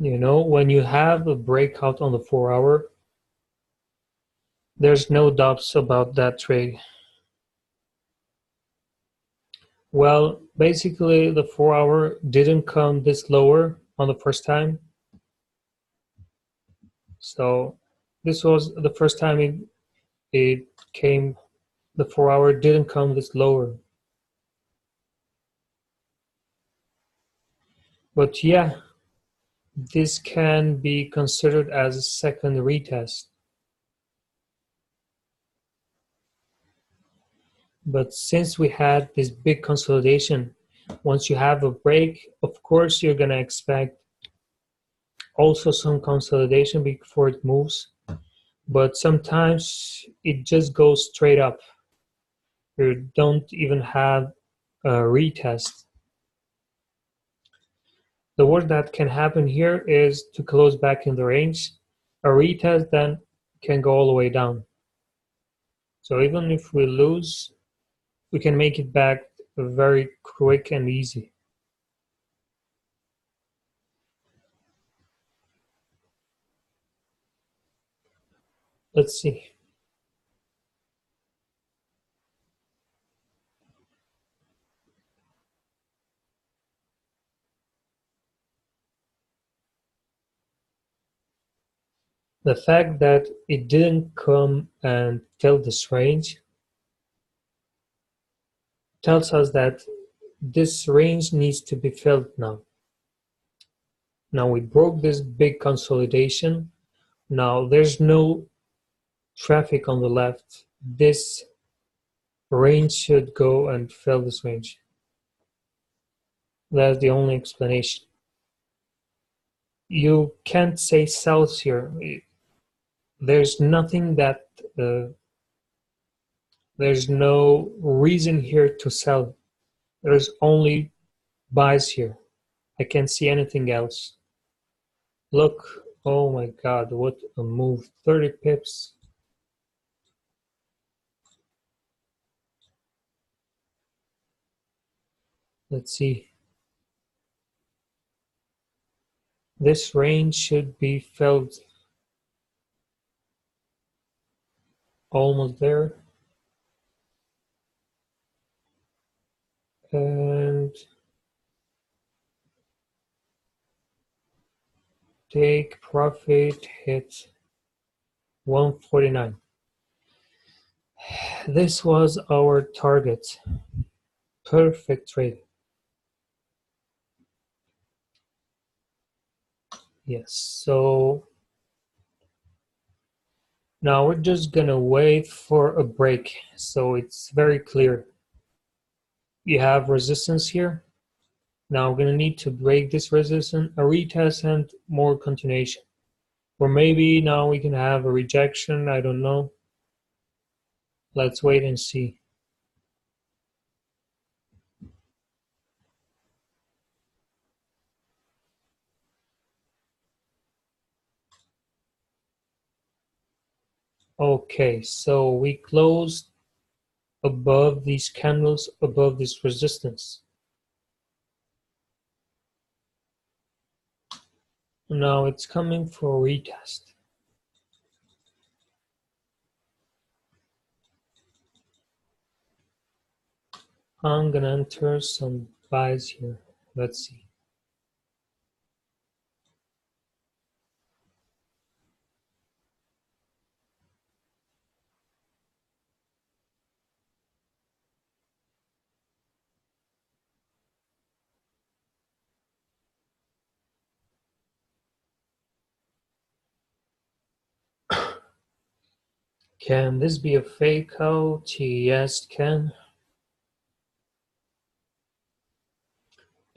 You know, when you have a breakout on the 4-hour, there's no doubts about that trade. Well, basically the 4-hour didn't come this lower on the first time. So this was the first time it came, the 4-hour didn't come this lower. But yeah, this can be considered as a second retest. But since we had this big consolidation, once you have a break, of course you're gonna expect also some consolidation before it moves. But sometimes it just goes straight up. You don't even have a retest. The worst that can happen here is to close back in the range. A retest then can go all the way down. So even if we lose, we can make it back very quick and easy. Let's see. The fact that it didn't come and tell this range tells us that this range needs to be filled now. Now we broke this big consolidation. Now there's no traffic on the left. This range should go and fill this range. That's the only explanation. You can't say sells here. There's nothing that there's no reason here to sell. There's only buys here. I can't see anything else. Look, oh my God, what a move. 30 pips. Let's see. This range should be filled. Almost there. And take profit, hit 149. This was our target. Perfect trade. Yes, so now we're just gonna wait for a break. So it's very clear. You have resistance here. Now we're gonna need to break this resistance, a retest, and more continuation. Or maybe now we can have a rejection, I don't know. Let's wait and see. Okay, so we closed above these candles, above this resistance. Now it's coming for a retest. I'm gonna enter some buys here. Let's see. Can this be a fake out? Yes, it can.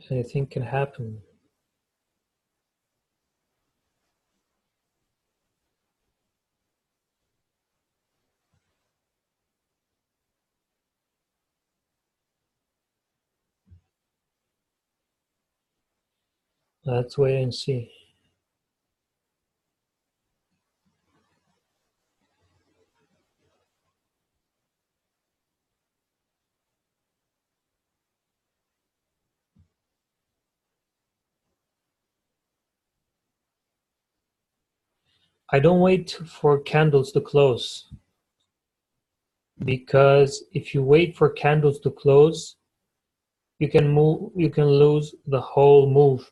Anything can happen. Let's wait and see. I don't wait for candles to close, because if you wait for candles to close, you can lose the whole move.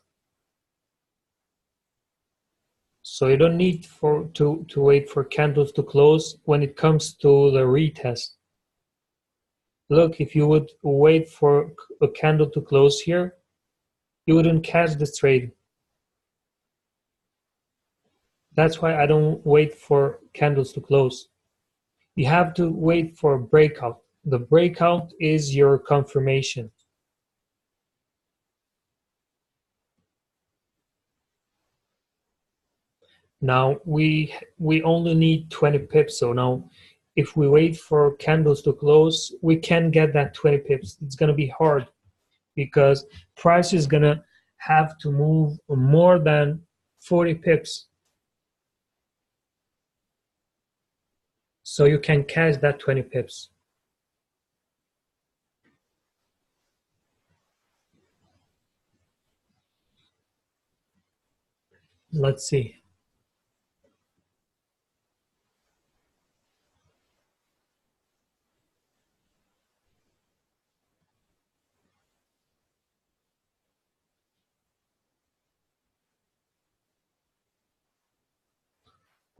So you don't need to wait for candles to close when it comes to the retest. Look, if you would wait for a candle to close here, you wouldn't catch this trade. That's why I don't wait for candles to close. You have to wait for a breakout. The breakout is your confirmation. Now we only need 20 pips. So now if we wait for candles to close, we can get that 20 pips. It's going to be hard because price is going to have to move more than 40 pips. So you can catch that 20 pips. Let's see.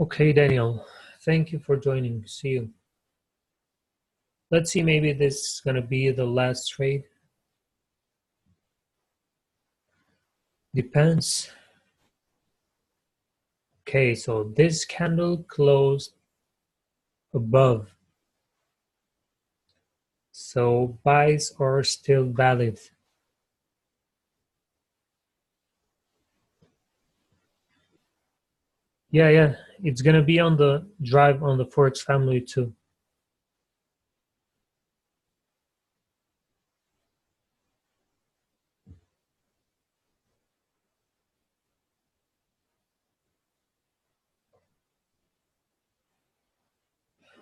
Okay, Daniel, thank you for joining. See you. Let's see, maybe this is going to be the last trade. Depends. Okay, so this candle closed above. So buys are still valid. Yeah, yeah. It's gonna be on the drive on the Forex family too.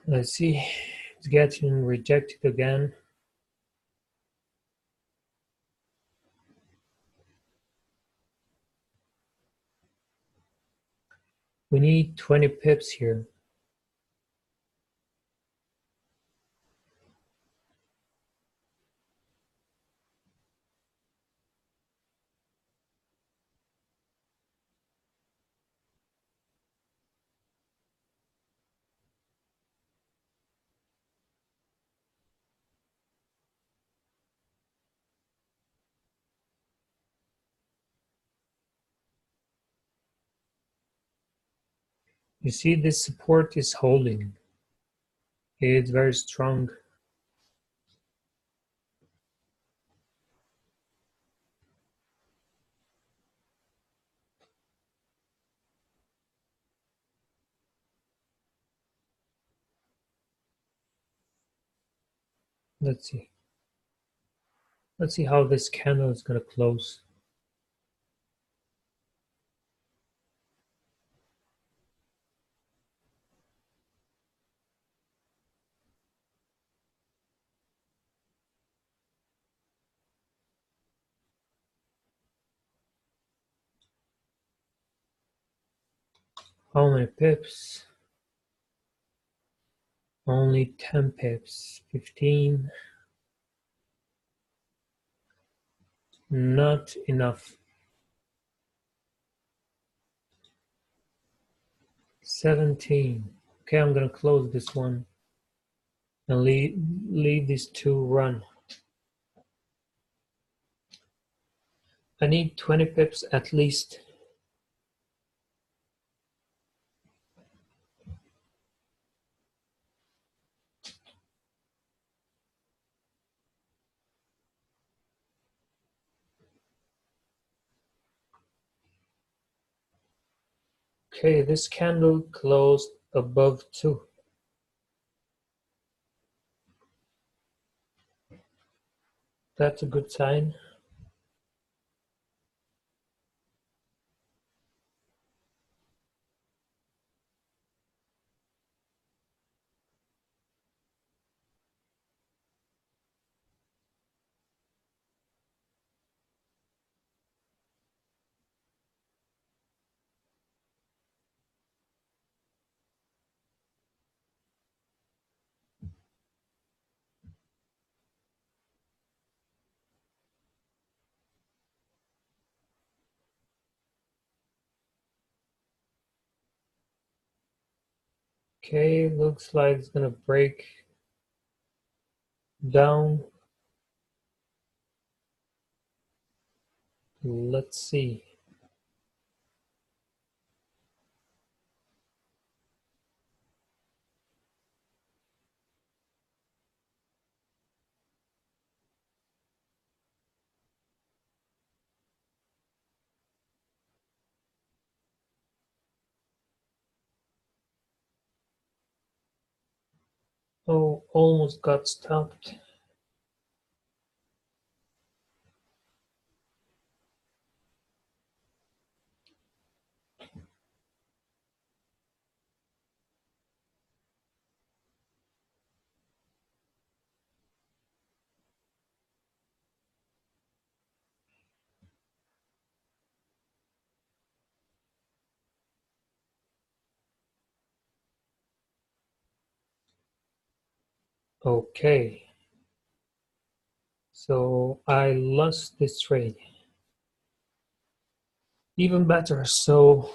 Let's see. It's getting rejected again. We need 20 pips here. You see, this support is holding. It's very strong. Let's see. Let's see how this candle is gonna close. How many pips? Only 10 pips. 15. Not enough. 17. Okay, I'm gonna close this one and leave these two run. I need 20 pips at least. Okay, this candle closed above 2. That's a good sign. Okay, looks like it's gonna break down. Let's see. Oh, almost got stopped. Okay, so I lost this trade. Even better. So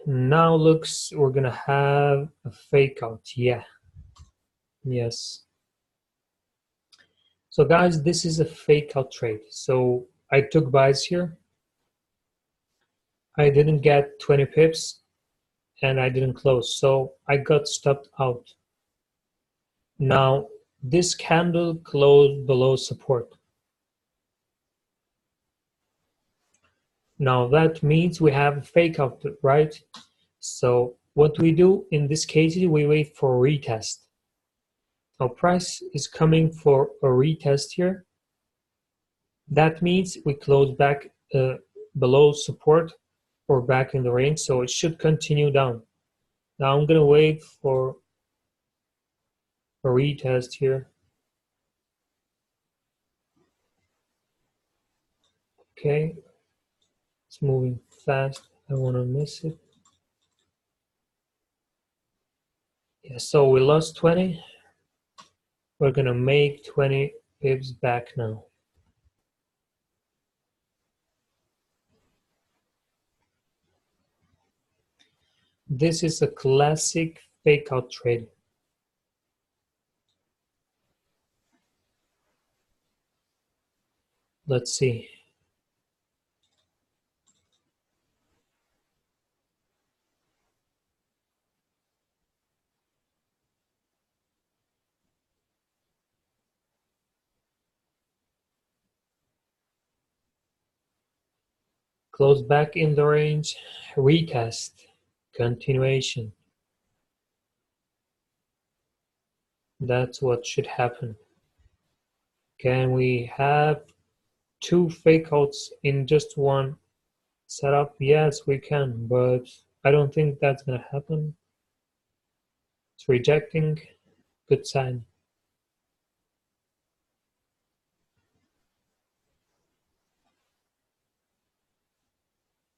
now looks we're gonna have a fake out. Yeah. Yes. So guys, this is a fake out trade. So I took buys here. I didn't get 20 pips and I didn't close, so I got stopped out. Now this candle closed below support. Now that means we have a fake out, right? So what we do in this case is we wait for a retest. Now price is coming for a retest here. That means we close back below support or back in the range, so it should continue down. Now I'm gonna wait for a retest here. Okay, it's moving fast. I don't want to miss it. Yeah, so we lost 20. We're gonna make 20 pips back now. This is a classic fake out trade. Let's see. Close back in the range, retest, continuation. That's what should happen. Can we have two fake outs in just one setup? Yes, we can, but I don't think that's gonna happen. It's rejecting. Good sign.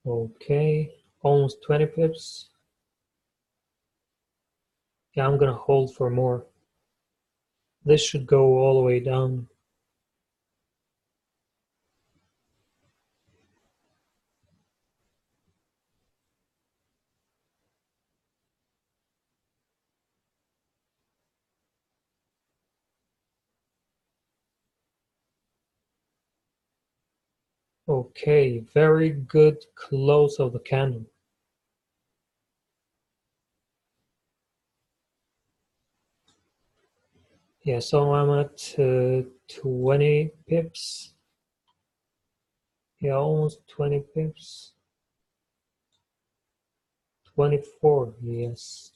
Okay, almost 20 pips. Yeah, I'm gonna hold for more. This should go all the way down. Okay, very good close of the candle. Yeah, so I'm at 20 pips. Yeah, almost 20 pips. 24, yes.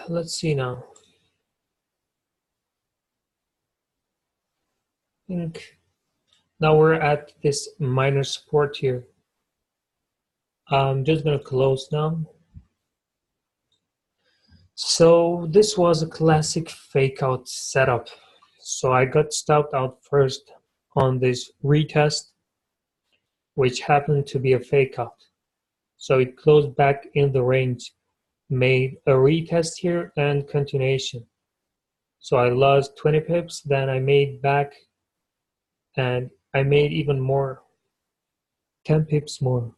Let's see now. I think now we're at this minor support here. I'm just gonna close now. So this was a classic fake out setup. So I got stopped out first on this retest, which happened to be a fake out. So it closed back in the range, made a retest here and continuation. So I lost 20 pips, then I made back and I made even more, 10 pips more.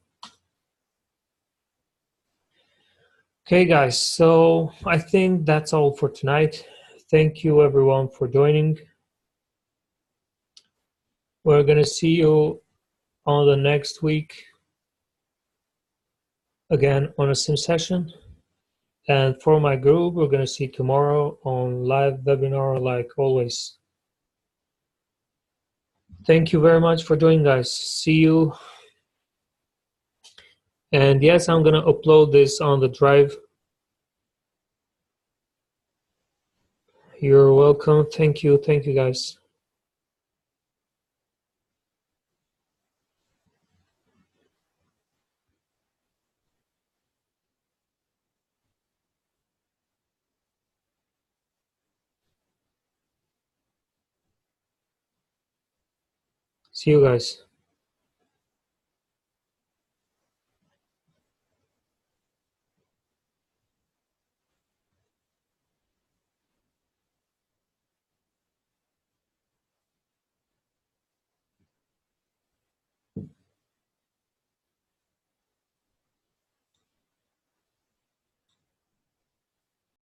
Okay guys, so I think that's all for tonight. Thank you everyone for joining. We're gonna see you on the next week again on a sim session. And for my group, we're gonna see tomorrow on live webinar like always. Thank you very much for joining guys. See you. And yes, I'm gonna upload this on the drive. You're welcome. Thank you guys. See you guys.